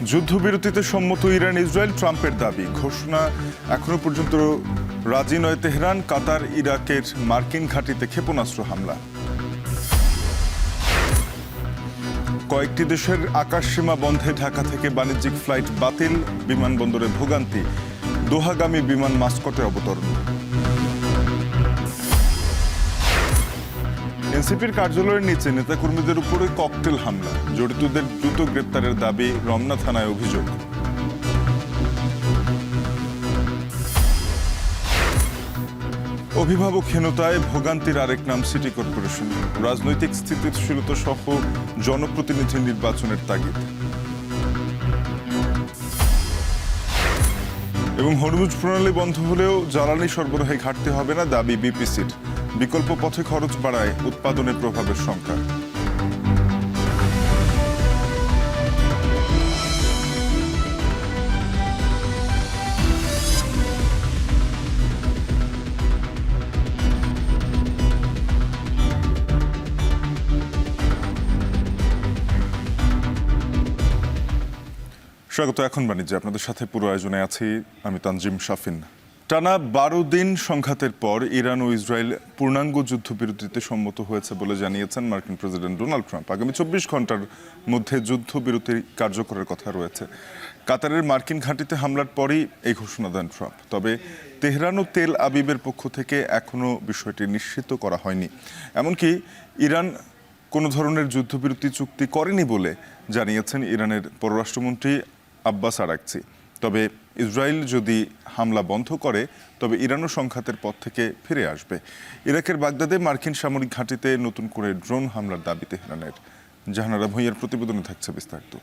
যুদ্ধবিরতিতে সম্মত Iran Israel, ট্রাম্পের দাবি। ঘোষণা এখনো পর্যন্ত রাজি নয় তেহরান। কাতার ইরাকের মার্কিন ঘাঁটিতে ক্ষেপণাস্ত্র হামলা। কয়েকটি দেশের আকাশসীমা বন্ধে ঢাকা থেকে বাণিজ্যিক ফ্লাইট বাতিল, বিমানবন্দরে ভোগান্তি। দোহাগামী বিমান মাস্কটে অবতরণ। এনসিপির কার্যালয়ের নিচে নেতাকর্মীদের উপরে ককটেল হামলা, জড়িতদের দ্রুত গ্রেপ্তারের দাবি, রমনা থানায় অভিযোগ। অভিভাবকহীনতায় ভোগান্তির আরেক নাম সিটি কর্পোরেশন। রাজনৈতিক স্থিতিশীলতা সহ জনপ্রতিনিধি নির্বাচনের তাগিদ। এবং হরমুজ প্রণালী বন্ধ হলেও জ্বালানি সরবরাহে ঘাটতি হবে না, দাবি বিপিসির। বিকল্প পথে খরচ বাড়ায় উৎপাদনে প্রভাবের শঙ্কা। স্বাগত। এখন বাণিজ্যে আপনাদের সাথে পুরো আয়োজনে আছি আমি তানজিম শাফিন। টানা 12 দিন সংঘাতের পর ইরান ও ইসরায়েল পূর্ণাঙ্গ যুদ্ধবিরতিতে সম্মত হয়েছে বলে জানিয়েছেন মার্কিন প্রেসিডেন্ট ডোনাল্ড ট্রাম্প। আগামী 24 ঘন্টার মধ্যে যুদ্ধবিরতি কার্যকরের কথা রয়েছে। কাতারের মার্কিন ঘাঁটিতে হামলার পরই এই ঘোষণা দেন ট্রাম্প। তবে তেহরান ও তেল আবিবের পক্ষ থেকে এখনও বিষয়টি নিশ্চিত করা হয়নি। এমনকি ইরান কোনো ধরনের যুদ্ধবিরতি চুক্তি করেনি বলে জানিয়েছেন ইরানের পররাষ্ট্রমন্ত্রী আব্বাস আরাকচি। তবে ইসরায়েল যদি হামলা বন্ধ করে তবে ইরানও সংঘাতের পথ থেকে ফিরে আসবে। ইরাকের বাগদাদে মার্কিন সামরিক ঘাঁটিতে নতুন করে ড্রোন হামলার দাবি তেহরানের। জাহানারা ভূঁইয়ার প্রতিবেদনে থাকছে বিস্তারিত।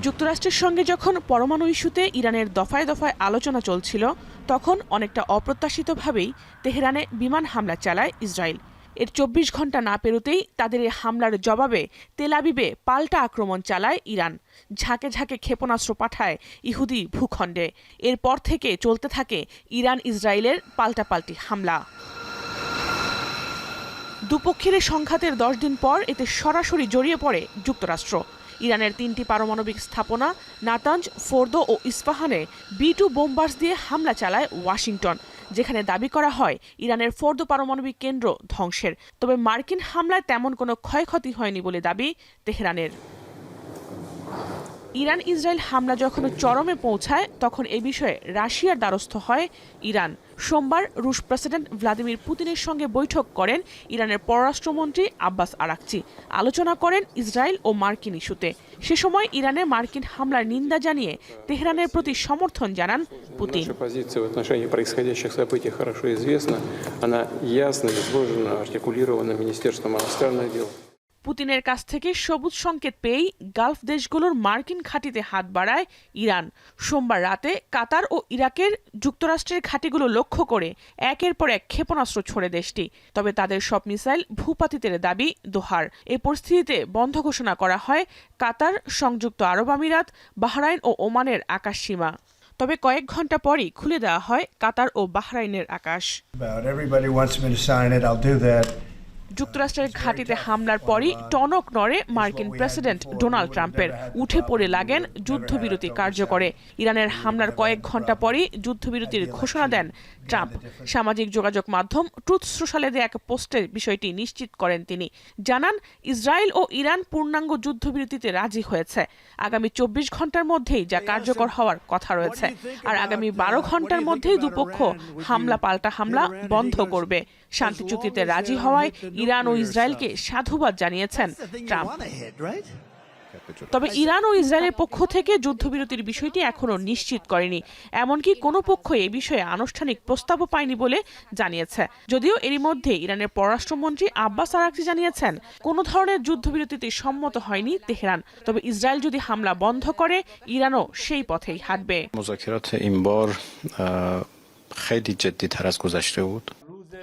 যুক্তরাষ্ট্রের সঙ্গে যখন পরমাণু ইস্যুতে ইরানের দফায় দফায় আলোচনা চলছিল, তখন অনেকটা অপ্রত্যাশিতভাবেই তেহরানে বিমান হামলা চালায় ইসরায়েল। এর 24 ঘন্টা না পেরোতেই তাদের এই হামলার জবাবে তেল আবিবে পাল্টা আক্রমণ চালায় ইরান। ঝাঁকে ঝাঁকে ক্ষেপণাস্ত্র পাঠায় ইহুদি ভূখণ্ডে। এরপর থেকে চলতে থাকে ইরান ইসরায়েলের পাল্টাপাল্টি হামলা। দুপক্ষের সংঘাতের 10 দিন পর এতে সরাসরি জড়িয়ে পড়ে যুক্তরাষ্ট্র। ইরানের 3টি পারমাণবিক স্থাপনা নাতাঞ্জ, ফোর্দো ও ইস্পাহানে B-2 বোম্বার্স দিয়ে হামলা চালায় ওয়াশিংটন, যেখানে দাবি করা হয় ইরানের ফোর্দো পারমাণবিক কেন্দ্র ধ্বংসের। তবে মার্কিন হামলায় তেমন কোনো ক্ষয়ক্ষতি হয়নি বলে দাবি তেহরানের। ইরান ইসরায়েল হামলা যখন চরমে পৌঁছায় তখন এ বিষয়ে রাশিয়ার দ্বারস্থ হয় ইরান। সোমবার রুশ প্রেসিডেন্ট ভ্লাদিমির পুতিনের সঙ্গে বৈঠক করেন ইরানের পররাষ্ট্রমন্ত্রী আব্বাস আরাকচি। আলোচনা করেন ইসরায়েল ও মার্কিন ইস্যুতে। সে সময় ইরানে মার্কিন হামলার নিন্দা জানিয়ে তেহরানের প্রতি সমর্থন জানান পুতিন। পুতিনের কাছ থেকে সবুজ সংকেত পেয়েই গালফ দেশগুলোর মার্কিন ঘাঁটিতে হাত বাড়ায় ইরান। সোমবার রাতে কাতার ও ইরাকের যুক্তরাষ্ট্রের ঘাঁটিগুলো লক্ষ্য করে একের পর এক ক্ষেপণাস্ত্র ছোড়ে দেশটি। তবে তাদের সব মিসাইল ভূপাতিতের দাবি দোহার। এই পরিস্থিতিতে বন্ধ ঘোষণা করা হয় কাতার, সংযুক্ত আরব আমিরাত, বাহরাইন ও ওমানের আকাশসীমা। তবে কয়েক ঘন্টা পরই খুলে দেওয়া হয় কাতার ও বাহরাইনের আকাশ। যুক্তরাষ্ট্রের ঘাঁটিতে হামলার পরই টনক নড়ে মার্কিন প্রেসিডেন্ট ডোনাল্ড ট্রাম্পের। উঠে পড়ে লাগেন যুদ্ধবিরতি কার্যকরে। ইরানের হামলার কয়েক ঘন্টা পরই যুদ্ধবিরতির ঘোষণা দেন ট্রাম্প। সামাজিক যোগাযোগ মাধ্যম ট্রুথ সোশ্যালে দেয়া এক পোস্টে বিষয়টি নিশ্চিত করেন তিনি। জানান, ইসরায়েল ও ইরান পূর্ণাঙ্গ যুদ্ধবিরতিতে রাজি হয়েছে। আগামী 24 ঘন্টার মধ্যেই যা কার্যকর হওয়ার কথা রয়েছে। আর আগামী 12 ঘন্টার মধ্যেই দুপক্ষ হামলা পাল্টা হামলা বন্ধ করবে। শান্তি চুক্তিতে রাজি হওয়ায় ইরান ও ইসরায়েলকে সাধুবাদ জানিয়েছেন ট্রাম্প। তবে ইরান ও ইসরায়েলের পক্ষ থেকে যুদ্ধবিরতির বিষয়টি এখনো নিশ্চিত করেনি। এমনকি কোনো পক্ষ এ বিষয়ে আনুষ্ঠানিক প্রস্তাবও পায়নি বলে জানিয়েছে। যদিও এরই মধ্যে ইরানের পররাষ্ট্রমন্ত্রী আব্বাস আরাকচি জানিয়েছেন কোনো ধরনের যুদ্ধবিরতিতে সম্মত হয়নি তেহরান। তবে ইসরায়েল যদি হামলা বন্ধ করে ইরানও সেই পথেই হাঁটবে।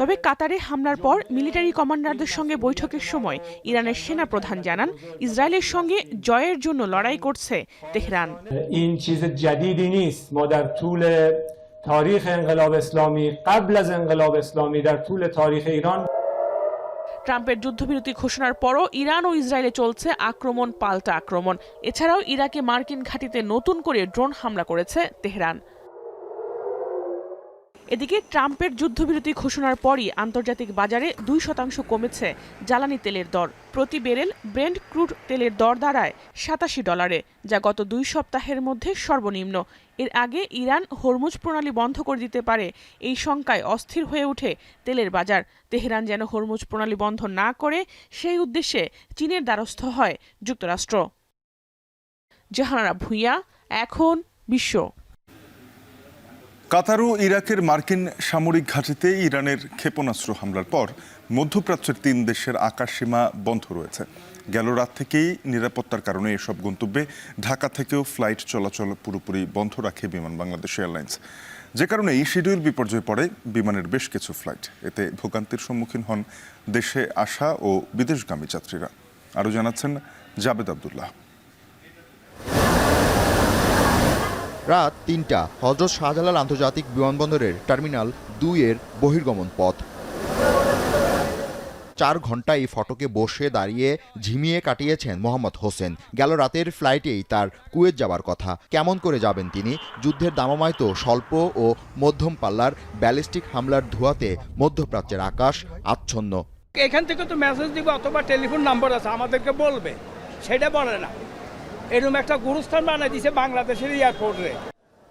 তবে কাতারে হামলার পর মিলিটারি কমান্ডারদের সঙ্গে বৈঠকের সময় ইরানের সেনা প্রধান জানান, ইসরায়েলের সঙ্গে জয়ের জন্য লড়াই করছে তেহরান। ট্রাম্পের যুদ্ধবিরতি ঘোষণার পরও ইরান ও ইসরায়েলে চলছে আক্রমণ পাল্টা আক্রমণ। এছাড়াও ইরাকে মার্কিন ঘাঁটিতে নতুন করে ড্রোন হামলা করেছে তেহরান। এদিকে ট্রাম্পের যুদ্ধবিরতি ঘোষণার পরই আন্তর্জাতিক বাজারে 2% কমেছে জ্বালানি তেলের দর। প্রতি ব্যারেল ব্রেন্ট ক্রুড তেলের দর দাঁড়ায় $87, যা গত 2 সপ্তাহের মধ্যে সর্বনিম্ন। এর আগে ইরান হরমুজ প্রণালী বন্ধ করে দিতে পারে, এই শঙ্কায় অস্থির হয়ে ওঠে তেলের বাজার। তেহরান যেন হরমুজ প্রণালী বন্ধ না করে সেই উদ্দেশ্যে চীনের দ্বারস্থ হয় যুক্তরাষ্ট্র। জাহানারা ভূঁইয়া, এখন বিশ্ব। কাতার ও ইরাকের মার্কিন সামরিক ঘাঁটিতে ইরানের ক্ষেপণাস্ত্র হামলার পর মধ্যপ্রাচ্যের 3 দেশের আকাশসীমা বন্ধ রয়েছে। গেল রাত থেকেই নিরাপত্তার কারণে এসব গন্তব্যে ঢাকা থেকেও ফ্লাইট চলাচল পুরোপুরি বন্ধ রাখে বিমান বাংলাদেশ এয়ারলাইন্স, যে কারণে এই শিডিউল বিপর্যয়ে পড়ে বিমানের বেশ কিছু ফ্লাইট। এতে ভোগান্তির সম্মুখীন হন দেশে আসা ও বিদেশগামী যাত্রীরা। আরও জানাচ্ছেন জাবেদ আবদুল্লাহ। রাত ৩টা হযরত শাহজালাল আন্তর্জাতিক বিমানবন্দরের টার্মিনাল 2-এর বহির্গমন পথ। 4 ঘন্টা এই ফটকে বসে দাঁড়িয়ে ঝিমিয়ে কাটিয়েছেন মোহাম্মদ হোসেন। গেল রাতের ফ্লাইটেই তার কুয়েত যাবার কথা। কেমন করে যাবেন তিনি? যুদ্ধের দামামায় তো স্বল্প ও মধ্যম পাল্লার ব্যালিস্টিক হামলার ধোঁয়াতে মধ্যপ্রাচ্যের আকাশ আচ্ছন্ন। এখান থেকে তো মেসেজ দিব অথবা টেলিফোন নাম্বার আছে, আমাদেরকে বলবে, সেটা বলে না। এরকম একটা গুরুস্থান বানিয়ে দিয়েছে বাংলাদেশের এয়ারপোর্টে।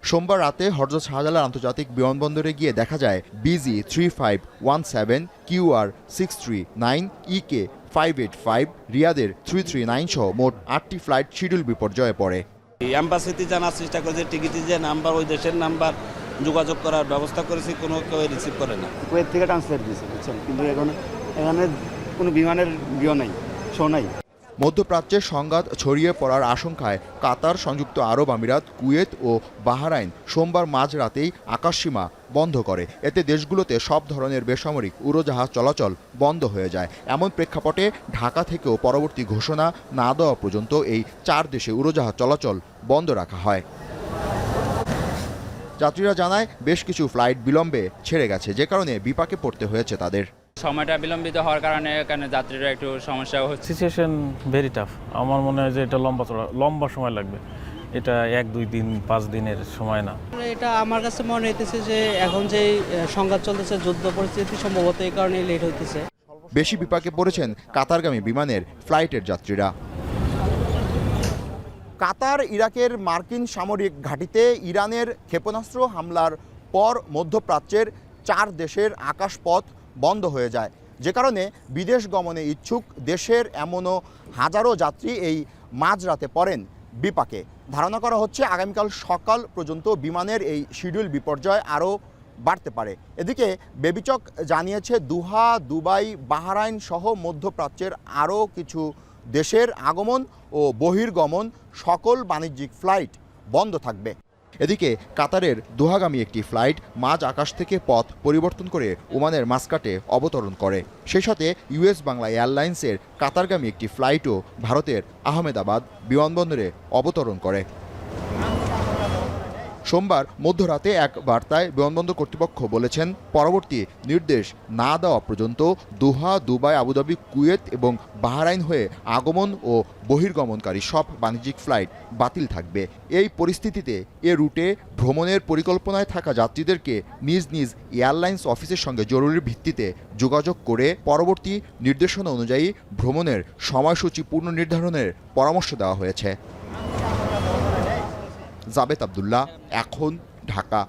সোমবার রাতে হযরত শাহজালাল আন্তর্জাতিক বিমানবন্দরে গিয়ে দেখা যায় BG 3517, QR 639, EK 585, রিয়াদের 339 সহ মোট 8টি ফ্লাইট শিডিউল বিপর্যয়ে পড়ে। অ্যাম্বাসিতে জানার চেষ্টা করেছে, টিকিটের যে নাম্বার, ওই দেশের নাম্বার যোগাযোগ করার ব্যবস্থা করেছি, কোনো কেউ রিসিভ করে না। কুয়েত থেকে ট্রান্সফার দিয়েছে, বুঝছেন, কিন্তু এখানে কোনো বিমানের নাই, শো নাই। মধ্যপ্রাচ্যের সংঘাত ছড়িয়ে পড়ার আশঙ্কায় কাতার, সংযুক্ত আরব আমিরাত, কুয়েত ও বাহরাইন সোমবার মাঝরাতেই আকাশসীমা বন্ধ করে। এতে দেশগুলোতে সব ধরনের বেসামরিক উড়োজাহাজ চলাচল বন্ধ হয়ে যায়। এমন প্রেক্ষাপটে ঢাকা থেকেও পরবর্তী ঘোষণা না দেওয়া পর্যন্ত এই 4 দেশে উড়োজাহাজ চলাচল বন্ধ রাখা হয়। যাত্রীরা জানায় বেশ কিছু ফ্লাইট বিলম্বে ছেড়ে গেছে, যে কারণে বিপাকে পড়তে হয়েছে তাদের। সময়টা বিলম্বিত হওয়ার কারণে এখানে যাত্রীরা একটু সমস্যা হচ্ছে। Situation very tough. আমার মনে হয় যে এটা লম্বা সময় লাগবে। এটা 1-2 দিন 5 দিনের সময় না। এটা আমার কাছে মনে হইতেছে যে এখন যে সংঘাত চলতেছে, যুদ্ধ পরিস্থিতি, সম্ভবত এই কারণে লেট হইতেছে। বেশি বিপাকে পড়েছেন কাতারগামী বিমানের ফ্লাইটের যাত্রীরা। কাতার ইরাকের মার্কিন সামরিক ঘাঁটিতে ইরানের ক্ষেপণাস্ত্র হামলার পর মধ্যপ্রাচ্যের 4 দেশের আকাশপথ বন্ধ হয়ে যায়, যে কারণে বিদেশ গমনে ইচ্ছুক দেশের এমনও হাজারো যাত্রী এই মাঝরাতে পড়েন বিপাকে। ধারণা করা হচ্ছে আগামীকাল সকাল পর্যন্ত বিমানের এই শিডিউল বিপর্যয় আরও বাড়তে পারে। এদিকে বেবিচক জানিয়েছে দোহা, দুবাই, বাহরাইন সহ মধ্যপ্রাচ্যের আরও কিছু দেশের আগমন ও বহির্গমন সকল বাণিজ্যিক ফ্লাইট বন্ধ থাকবে। এদিকে কাতারের দোহাগামী একটি ফ্লাইট মাঝ আকাশ থেকে পথ পরিবর্তন করে ওমানের মাস্কাটে অবতরণ করে। সেই সাথে US বাংলা এয়ারলাইন্সের কাতারগামী একটি ফ্লাইটও ভারতের আহমেদাবাদ বিমানবন্দরে অবতরণ করে। সোমবার মধ্যরাতে এক বার্তায় বিমানবন্দর কর্তৃপক্ষ বলেছেন, পরবর্তী নির্দেশ না দেওয়া পর্যন্ত দোহা, দুবাই, আবুধাবি, কুয়েত এবং বাহরাইন হয়ে আগমন ও বহির্গমনকারী সব বাণিজ্যিক ফ্লাইট বাতিল থাকবে। এই পরিস্থিতিতে এ রুটে ভ্রমণের পরিকল্পনায় থাকা যাত্রীদেরকে নিজ নিজ এয়ারলাইন্স অফিসের সঙ্গে জরুরি ভিত্তিতে যোগাযোগ করে পরবর্তী নির্দেশনা অনুযায়ী ভ্রমণের সময়সূচি পুনর্নির্ধারণের পরামর্শ দেওয়া হয়েছে। জাবেদ আবদুল্লাহ, এখন, ঢাকা।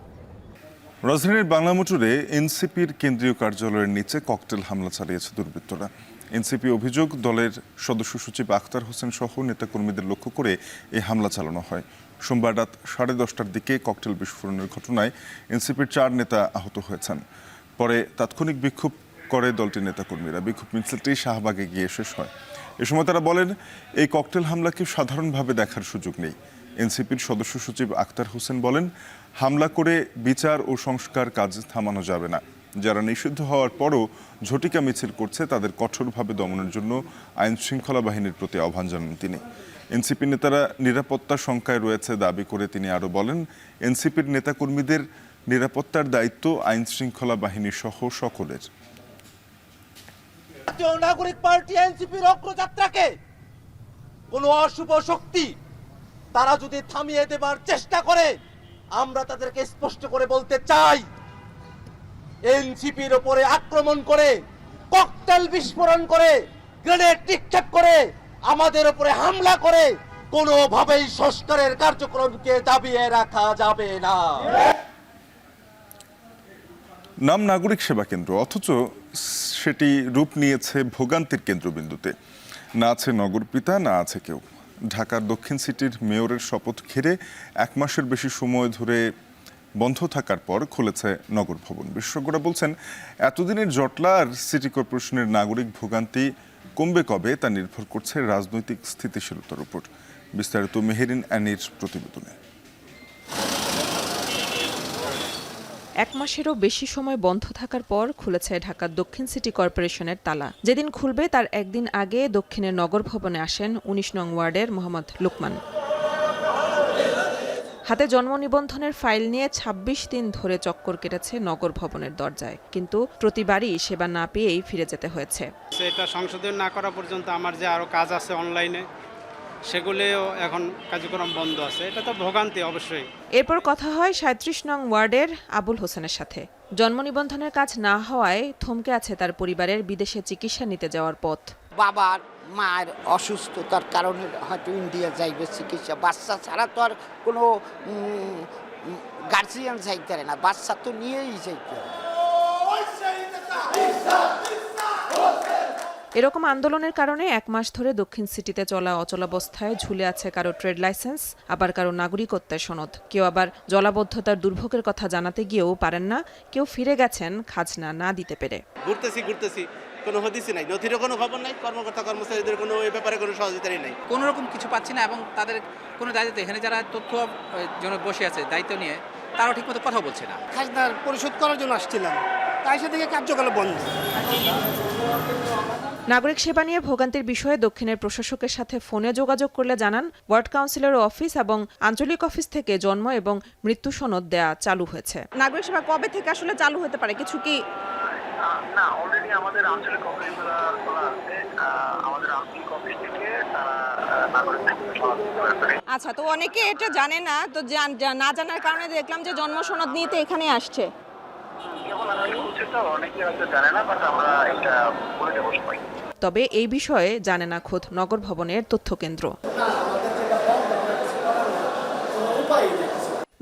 রাজধানীর বাংলা মোটরে এনসিপির কেন্দ্রীয় কার্যালয়ের নিচে ককটেল হামলা চালিয়েছে দুর্বৃত্তরা। এনসিপি অভিযোগ, দলের সদস্য সচিব আখতার হোসেন সহ নেতাকর্মীদের লক্ষ্য করে এই হামলা চালানো হয়। সোমবার রাত 10:30টার দিকে ককটেল বিস্ফোরণের ঘটনায় এনসিপির 4 নেতা আহত হয়েছেন। পরে তাৎক্ষণিক বিক্ষোভ করে দলটির নেতাকর্মীরা। বিক্ষোভ মিছিলটি শাহবাগে গিয়ে শেষ হয়। এ সময় তারা বলেন, এই ককটেল হামলাকে সাধারণভাবে দেখার সুযোগ নেই। এনসিপির সদস্য সচিব আখতার হোসেন বলেন, হামলা করে বিচার ও সংস্কার কাজ থামানো যাবে না। যারা নিষিদ্ধ হওয়ার পরও ঝটিকা মিছিল করছে তাদের কঠোরভাবে দমনের জন্য আইন শৃঙ্খলা বাহিনীর প্রতি আহ্বান জানান তিনি। এনসিপি নেতারা নিরাপত্তার শঙ্কায় রয়েছে দাবি করে তিনি আরও বলেন, এনসিপির নেতাকর্মীদের নিরাপত্তার দায়িত্ব আইন শৃঙ্খলা বাহিনী সহ সকলের। জাতীয় নাগরিক পার্টি এনসিপির অগ্রযাত্রাকে কোনো অশুভ শক্তি তারা যদি থামিয়ে দেবার চেষ্টা করে, আমরা তাদেরকে স্পষ্ট করে বলতে চাই, এনসিপির উপরে আক্রমণ করে, ককটেল বিস্ফোরণ করে, গ্রেনেড নিক্ষেপ করে, আমাদের উপরে হামলা করে কোনোভাবেই সংস্কারের কার্যক্রমকে দাবিয়ে রাখা যাবে না। নাম নাগরিক সেবা কেন্দ্র, অথচ সেটি রূপ নিয়েছে ভোগান্তির কেন্দ্রবিন্দুতে। না আছে নগরপিতা, না আছে কেউ। ঢাকার দক্ষিণ সিটির মেয়রের শপথ ঘিরে 1 মাসের বেশি সময় ধরে বন্ধ থাকার পর খুলেছে নগর ভবন। বিশেষজ্ঞরা বলছেন, এতদিনের জটলা আর সিটি কর্পোরেশনের নাগরিক ভোগান্তি কমবে কবে তা নির্ভর করছে রাজনৈতিক স্থিতিশীলতার উপর। বিস্তারিত মেহেরিন অ্যানির প্রতিবেদনে। 1 মাসেরও বেশি সময় বন্ধ থাকার পর খুলেছে ঢাকার দক্ষিণ সিটি কর্পোরেশনের তালা। যেদিন খুলবে তার একদিন আগে দক্ষিণের নগর ভবনে আসেন 19 নং ওয়ার্ডের মোহাম্মদ লুকমান। হাতে জন্ম নিবন্ধনের ফাইল নিয়ে 26 দিন ধরে চক্কর কেটেছে নগর ভবনের দরজায়, কিন্তু প্রতিবারই সেবা না পেয়েই ফিরে যেতে হয়েছে। এটা সংশোধন না করা পর্যন্ত আমার যে আরো কাজ আছে অনলাইনে, সেগুলিও এখন কার্যক্রম বন্ধ আছে। এটা তো ভোগান্তি অবশ্যই। এরপর কথা হয় 37 নং ওয়ার্ডের আবুল হোসেনের সাথে। জন্ম নিবন্ধনের কাজ না হওয়ায় থমকে আছে তার পরিবারের বিদেশে চিকিৎসা নিতে যাওয়ার পথ। বাবার মায়ের অসুস্থতার কারণে হয়তো ইন্ডিয়া যাইবে চিকিৎসা। বাচ্চা ছাড়া তো আর কোনো গার্জিয়ান যাইতে পারে না, বাচ্চা তো নিয়েই যাইতে হবে। এরকম আন্দোলনের কারণে 1 মাস ধরে দক্ষিণ সিটিতে চলা অচলাবস্থায় ঝুলে আছে কারো ট্রেড লাইসেন্স, আবার কারো নাগরিকত্বের সনদ। কেউ আবার জলাবদ্ধতার দুর্ভোগের কথা জানাতে গিয়েও পারেন না, কেউ ফিরে গেছেন খাজনা না দিতে পেরে। ঘুরতেছি কোনো হদিসই নাই, নথিরও কোনো খবর নাই, কর্মকর্তা কর্মচারীদের কোনো এই ব্যাপারে কোনো সহযোগিতাই নাই। কোনো রকম কিছু পাচ্ছি না, এবং তাদের কোনো দায়িত্ব, এখানে যারা তথ্য জন্য বসে আছে দায়িত্ব নিয়ে, তারাও ঠিকমতো কথা বলছে না। খাজনার পরিশোধ করার জন্য আসছিলাম, তাই সাথে কার্যকলাপ বন্ধ। নাগরিক সেবা নিয়ে ভোগান্তির বিষয়ে দক্ষিণের প্রশাসকের সাথে ফোনে যোগাযোগ করলে জানান, ওয়ার্ড কাউন্সিলর অফিস এবং আঞ্চলিক অফিস থেকে জন্ম এবং মৃত্যু সনদ দেয়া চালু হয়েছে। নাগরিক সেবা কবে থেকে আসলে চালু হতে পারে, কিছু কি? না, অলরেডি আমাদের আঞ্চলিক অফিসগুলো খোলা আছে। আমাদের আঞ্চলিক অফিস থেকে তারা নাগরিক সনদ দিতে পারবে। আচ্ছা, তো অনেকে এটা জানে না, তো না জানার কারণে দেখলাম যে জন্ম সনদ নিয়ে তো এখানে আসছে। কেবল আজকে খুলছে তো, অনেকে হয়তো জানে না, বাট আমরা এটা বলে দেবো সবাই। তবে এই বিষয়ে জানে না খোদ নগর ভবনের তথ্য কেন্দ্র।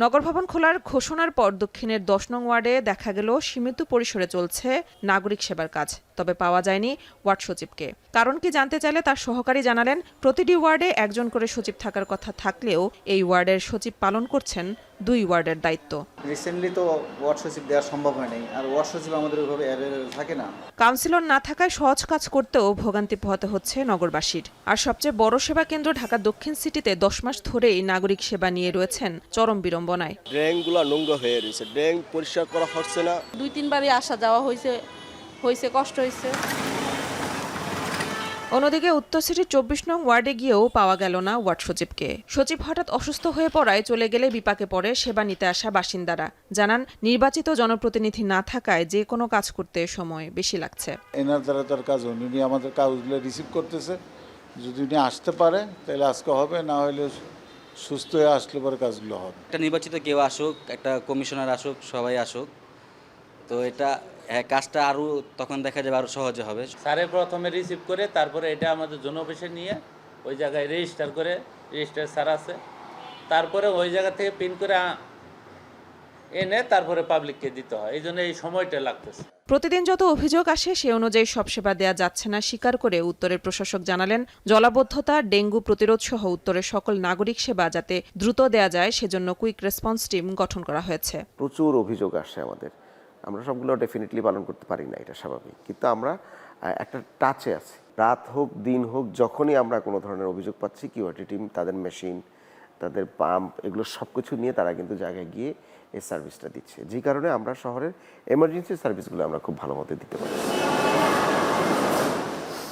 নগর ভবন খোলার ঘোষণার পর দক্ষিণের 10 নং ওয়ার্ডে দেখা গেল সীমিত পরিসরে চলছে নাগরিক সেবার কাজ, তবে পাওয়া যায়নি ওয়ার্ড সচিবকে। কারণ কি জানতে চাইলে তার সহকারী জানালেন, প্রতিটি ওয়ার্ডে একজন করে সচিব থাকার কথা থাকলেও এই ওয়ার্ডের সচিব পালন করছেন 2 ওয়ার্ডের দায়িত্ব। রিসেন্টলি তো ওয়ার্ড সচিব দেওয়া সম্ভব হয়নি, আর ওয়ার্ড সচিব আমাদের ওইভাবে অ্যাভেলেবল থাকে না। কাউন্সিলর না থাকায় সহজ কাজ করতেও ভোগান্তি পোহাতে হচ্ছে নগরবাসীর। আর সবচেয়ে বড় সেবা কেন্দ্র ঢাকা দক্ষিণ সিটিতে 10 মাস ধরেই নাগরিক সেবা নিয়ে রয়েছেন চরম বিড়ম্বনায়। ড্রেনগুলো নোংরা হয়ে রয়েছে, ড্রেন পরিষ্কার করা হচ্ছে না। 2-3 বারই আসা যাওয়া হয়েছে, কষ্ট হয়েছে। অন্যদিকে উত্তর সিটির 24 নং ওয়ার্ডে গিয়েও পাওয়া গেল না ওয়ার্ড সচিবকে। সচিব হঠাৎ অসুস্থ হয়ে পড়ায় চলে গেলে বিপাকে পড়ে সেবা নিতে আসা বাসিন্দারা। জানান, নির্বাচিত জনপ্রতিনিধি না থাকায় যে কোনো কাজ করতে সময় বেশি লাগছে। এনার দ্বারা তার কাজ উনি আমাদের কাজগুলো রিসিভ করতেছে, যদি উনি আসতে পারে তাহলে আজকে হবে, না হলে সুস্থ হয়ে আসলে পরে কাজগুলো হবে। একটা নির্বাচিত কেউ আসুক, একটা কমিশনার আসুক, সবাই আসুক, তো এটা কাজটা আরও তখন দেখা যাবে আরও সহজে হবে। স্যারে প্রথমে রিসিভ করে তারপরে এটা আমাদের জোন অফিসে নিয়ে ওই জায়গায় রেজিস্টার করে, রেজিস্টার স্যার আছে, তারপরে ওই জায়গা থেকে পিন করে এনে তারপরে পাবলিককে দিতে হয়। এই জন্য এই সময়টা লাগতেছে। প্রতিদিন যত অভিযোগ আসে সে অনুযায়ী সব সেবা দেয়া যাচ্ছে না স্বীকার করে উত্তরের প্রশাসক জানালেন, জলাবদ্ধতা, ডেঙ্গু প্রতিরোধ সহ উত্তরের সকল নাগরিক সেবা যাতে দ্রুত দেয়া যায় সেজন্য কুইক রেসপন্স টিম গঠন করা হয়েছে। প্রচুর অভিযোগ আসে আমাদের, আমরা সবগুলো ডেফিনেটলি পালন করতে পারি না, এটা স্বাভাবিক, কিন্তু আমরা একটা টাচে আছি। রাত হোক দিন হোক, যখনই আমরা কোনো ধরনের অভিযোগ পাচ্ছি, কিউআরটি টিম তাদের মেশিন, তাদের পাম্প, এগুলো সব কিছু নিয়ে তারা কিন্তু জায়গায় গিয়ে এই সার্ভিসটা দিচ্ছে, যে কারণে আমরা শহরের এমার্জেন্সি সার্ভিসগুলো আমরা খুব ভালো মতো দিতে পারি।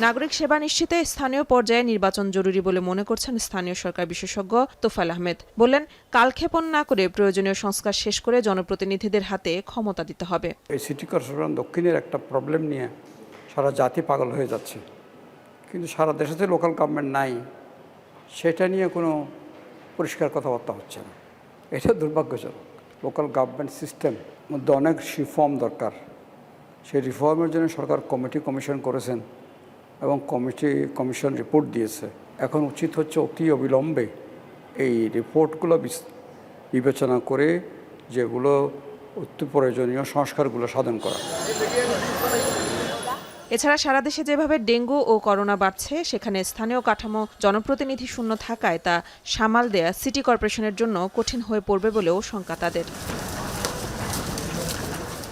নাগরিক সেবা নিশ্চিতে স্থানীয় পর্যায়ে নির্বাচন জরুরি বলে মনে করছেন স্থানীয় সরকার বিশেষজ্ঞ তোফায়েল আহমেদ। বললেন, কালক্ষেপণ না করে প্রয়োজনীয় সংস্কার শেষ করে জনপ্রতিনিধিদের হাতে ক্ষমতা দিতে হবে। এই সিটি কর্পোরেশন দক্ষিণের একটা প্রবলেম নিয়ে সারা জাতি পাগল হয়ে যাচ্ছে, কিন্তু সারা দেশে যে লোকাল গভর্নমেন্ট নাই সেটা নিয়ে কোনো পরিষ্কার কথাবার্তা হচ্ছে না। এটা দুর্ভাগ্যজনক। লোকাল গভর্নমেন্ট সিস্টেম মধ্যে অনেক রিফর্ম দরকার। সেই রিফর্মের জন্য সরকার কমিশন করেছেন এবং কমিশন রিপোর্ট দিয়েছে। এখন উচিত হচ্ছে অতি অবিলম্বে এই রিপোর্টগুলো বিবেচনা করে যেগুলো অতি প্রয়োজনীয় সংস্কারগুলো সাধন করা। এছাড়া সারা দেশে যেভাবে ডেঙ্গু ও করোনা বাড়ছে, সেখানে স্থানীয় কাঠামো জনপ্রতিনিধি শূন্য থাকায় তা সামাল দেয়া সিটি কর্পোরেশনের জন্য কঠিন হয়ে পড়বে বলেও শঙ্কা তাদের।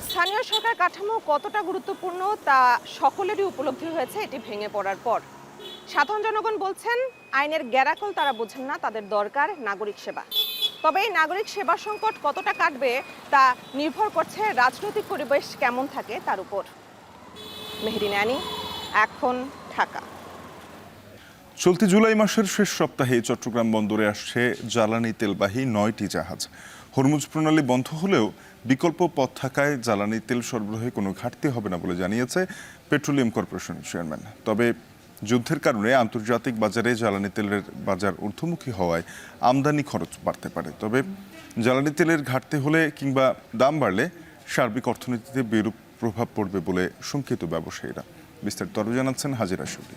স্থানীয় সরকার কাঠামো কতটা গুরুত্বপূর্ণ তা সকলেরই উপলব্ধি হয়েছে এটি ভেঙে পড়ার পর। সাধারণ জনগণ বলছেন, আইনের গ্যারাকল তারা বোঝেন না, তাদের দরকার নাগরিক সেবা। তবে এই নাগরিক সেবা সংকট কতটা কাটবে তা নির্ভর করছে রাজনৈতিক পরিবেশ কেমন থাকে তার উপর। মেহেরিন আনি, এখন ঢাকা। চলতি জুলাই মাসের শেষ সপ্তাহে চট্টগ্রাম বন্দরে আসছে জ্বালানি তেলবাহী 9টি জাহাজ। হরমুজ প্রণালী বন্ধ হলেও বিকল্প পথ থাকায় জ্বালানি তেল সরবরাহে কোনো ঘাটতি হবে না বলে জানিয়েছে পেট্রোলিয়াম কর্পোরেশনের চেয়ারম্যান। তবে যুদ্ধের কারণে আন্তর্জাতিক বাজারে জ্বালানি তেলের বাজার ঊর্ধ্বমুখী হওয়ায় আমদানি খরচ বাড়তে পারে। তবে জ্বালানি তেলের ঘাটতি হলে কিংবা দাম বাড়লে সার্বিক অর্থনীতিতে বিরূপ প্রভাব পড়বে বলে শঙ্কিত ব্যবসায়ীরা। বিস্তারিত আরও জানাচ্ছেন হাজিরা শুলি।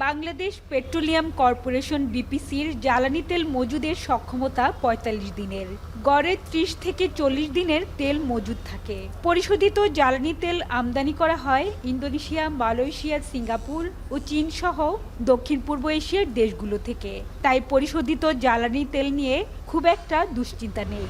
বাংলাদেশ পেট্রোলিয়াম কর্পোরেশন বিপিসির জ্বালানি তেল মজুদের সক্ষমতা 45 দিনের, গড়ে 30 থেকে 40 দিনের তেল মজুদ থাকে। পরিশোধিত জ্বালানি তেল আমদানি করা হয় ইন্দোনেশিয়া, মালয়েশিয়া, সিঙ্গাপুর ও চীন সহ দক্ষিণ পূর্ব এশিয়ার দেশগুলো থেকে। তাই পরিশোধিত জ্বালানি তেল নিয়ে খুব একটা দুশ্চিন্তা নেই।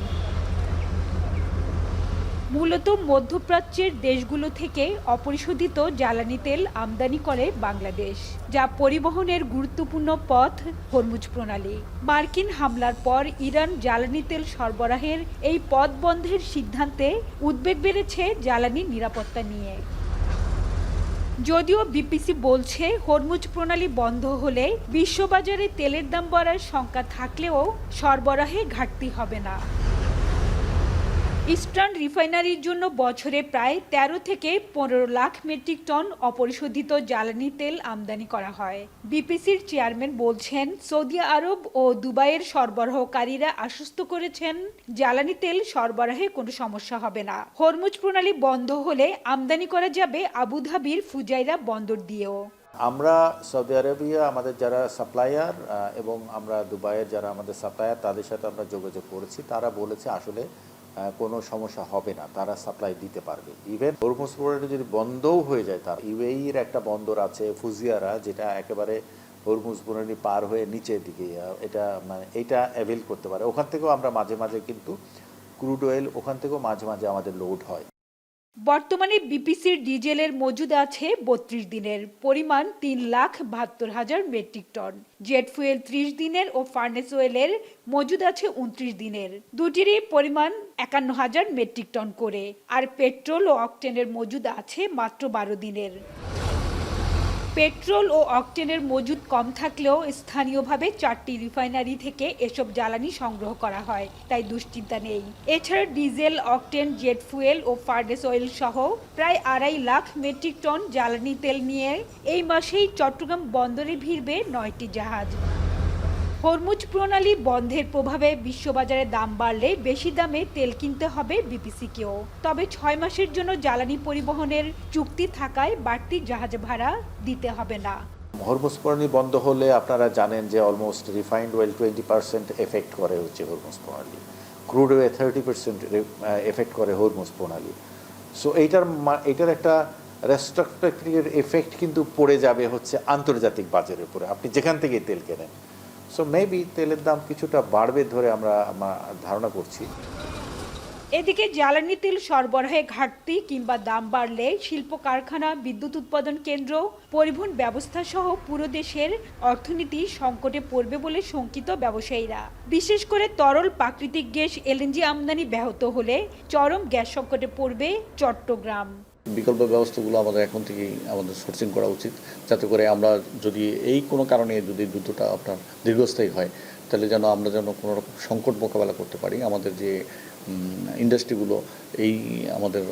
মূলত মধ্যপ্রাচ্যের দেশগুলো থেকে অপরিশোধিত জ্বালানি তেল আমদানি করে বাংলাদেশ, যা পরিবহনের গুরুত্বপূর্ণ পথ হরমুজ প্রণালী। মার্কিন হামলার পর ইরান জ্বালানি তেল সরবরাহের এই পথ বন্ধের সিদ্ধান্তে উদ্বেগ বেড়েছে জ্বালানি নিরাপত্তা নিয়ে। যদিও বিপিসি বলছে হরমুজ প্রণালী বন্ধ হলে বিশ্ববাজারে তেলের দাম বাড়ার শঙ্কা থাকলেও সরবরাহে ঘাটতি হবে না। ইস্টার্ন রিফাইনারির জন্য বছরে প্রায় 13 থেকে 15 লাখ মেট্রিক টন অপরিশোধিত জ্বালানি তেল আমদানি করা হয়। বিপিসির চেয়ারম্যান বলছেন, সৌদি আরব ও দুবাইয়ের সরবরাহকারীরা আশ্বস্ত করেছেন জ্বালানি তেল সরবরাহে কোনো সমস্যা হবে না। হরমুজ প্রণালী বন্ধ হলে আমদানি করা যাবে আবুধাবির ফুজাইরা বন্দর দিয়েও। আমরা সৌদি আরবিয়া আমাদের যারা সাপ্লায়ার এবং আমরা দুবাইয়ের যারা আমাদের সাপ্লায়ার তাদের সাথে আমরা যোগাযোগ করেছি, তারা বলেছে আসলে কোনো সমস্যা হবে না, তারা সাপ্লাই দিতে পারবে। ইভেন হরমুজ প্রণালী যদি বন্ধও হয়ে যায়, তার ইউএইর একটা বন্দর আছে ফুজিয়ারা, যেটা একেবারে হরমুজ প্রণালী পার হয়ে নিচের দিকে এটা এইটা অ্যাভেল করতে পারে। ওখান থেকেও আমরা মাঝে মাঝে কিন্তু ক্রুড অয়েল ওখান থেকেও মাঝে মাঝে আমাদের লোড হয়। বর্তমানে বিপিসির ডিজেলের মজুদ আছে 32 দিনের, পরিমাণ 3,72,000 মেট্রিক টন। জেট ফুয়েল 30 দিনের ও ফার্নেস অয়েলের মজুদ আছে 29 দিনের, দুটিরই পরিমাণ 51,000 মেট্রিক টন করে। আর পেট্রোল ও অকটেনের মজুদ আছে মাত্র 12 দিনের। পেট্রোল ও অকটেনের মজুদ কম থাকলেও স্থানীয়ভাবে 4টি রিফাইনারি থেকে এসব জ্বালানি সংগ্রহ করা হয়, তাই দুশ্চিন্তা নেই। এছাড়া ডিজেল, অকটেন, জেট ফুয়েল ও ফার্নেস অয়েল সহ প্রায় 2.5 লাখ মেট্রিক টন জ্বালানি তেল নিয়ে এই মাসেই চট্টগ্রাম বন্দরে ভিড়বে 9টি জাহাজ। হরমুজ প্রণালী বন্ধের প্রভাবে বিশ্ববাজারে দাম বাড়লে বেশি দামে তেল কিনতে হবে বিপিসিকেও। তবে 6 মাসের জন্য জ্বালানি পরিবহনের চুক্তি থাকায় বাড়তি জাহাজ ভাড়া দিতে হবে না। হরমুজ প্রণালী বন্ধ হলে আপনারা জানেন যে অলমোস্ট রিফাইন্ড অয়েল 20% এফেক্ট করে হচ্ছে হরমুজ প্রণালী, ক্রুড অয়েল 30% এফেক্ট করে হরমুজ প্রণালী। সো এইটার একটা রেস্ট্রাকচারের এফেক্ট কিন্তু পড়ে যাবে হচ্ছে আন্তর্জাতিক বাজারের উপরে, আপনি যেখান থেকে তেল কেনেন। সো মেবি তেলের দাম কিছুটা বাড়বে ধরে আমরা ধারণা করছি। এদিকে জ্বালানি তেল সরবরাহে ঘাটতি কিংবা দাম বাড়লে শিল্প কারখানা, বিদ্যুৎ উৎপাদন কেন্দ্র, পরিবহন ব্যবস্থা সহ পুরো দেশের অর্থনীতি সংকটে পড়বে বলে শঙ্কিত ব্যবসায়ীরা। বিশেষ করে তরল প্রাকৃতিক গ্যাস এলএনজি আমদানি ব্যাহত হলে চরম গ্যাস সংকটে পড়বে চট্টগ্রাম। বিকল্প ব্যবস্থাগুলো আমাদের এখন থেকেই আমাদের সোর্সিং করা উচিত, যাতে করে আমরা যদি এই কোনো কারণে যদি যুদ্ধটা আপনার দীর্ঘস্থায়ী হয় তাহলে যেন আমরা যেন কোনো রকম সংকট মোকাবেলা করতে পারি। আমাদের যে ইন্ডাস্ট্রিগুলো এই আমাদের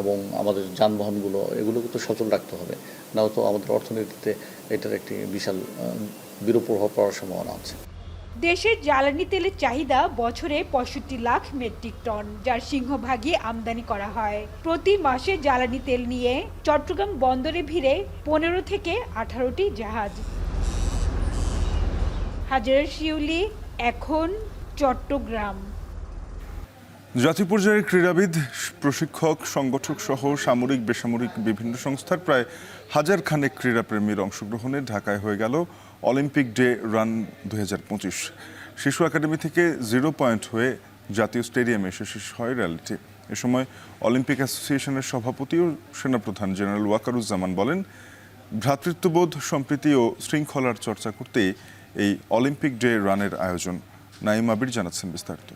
এবং আমাদের যানবাহনগুলো এগুলোকে তো সচল রাখতে হবে, নাও তো আমাদের অর্থনীতিতে এটার একটি বিশাল বিরূপ প্রভাব পড়ার সম্ভাবনা আছে। দেশের জ্বালানি তেলের চাহিদা বছরে ৬৫ লাখ মেট্রিক টন, যার সিংহভাগই আমদানি করা হয়। প্রতি মাসে জ্বালানি তেল নিয়ে চট্টগ্রাম বন্দরে ভিড়ে ১৫ থেকে ১৮টি জাহাজ। হাজার শিউলি, এখন চট্টগ্রাম। জাতীয় পর্যায়ের ক্রীড়াবিদ, প্রশিক্ষক, সংগঠক সহ সামরিক বেসামরিক বিভিন্ন সংস্থার প্রায় হাজার খানেক ক্রীড়াপ্রেমীর অংশগ্রহণে ঢাকায় হয়ে গেল অলিম্পিক ডে রান ২০২৫। শিশু একাডেমি থেকে 0 পয়েন্ট হয়ে জাতীয় স্টেডিয়ামে এসে শেষ হয় র্যালিটি। এ সময় অলিম্পিক অ্যাসোসিয়েশনের সভাপতি ও সেনাপ্রধান জেনারেল ওয়াকারুজ্জামান বলেন, ভ্রাতৃত্ববোধ, সম্প্রীতি ও শৃঙ্খলার চর্চা করতে এই অলিম্পিক ডে রানের আয়োজন। নাইম আবির জানাচ্ছেন বিস্তারিত।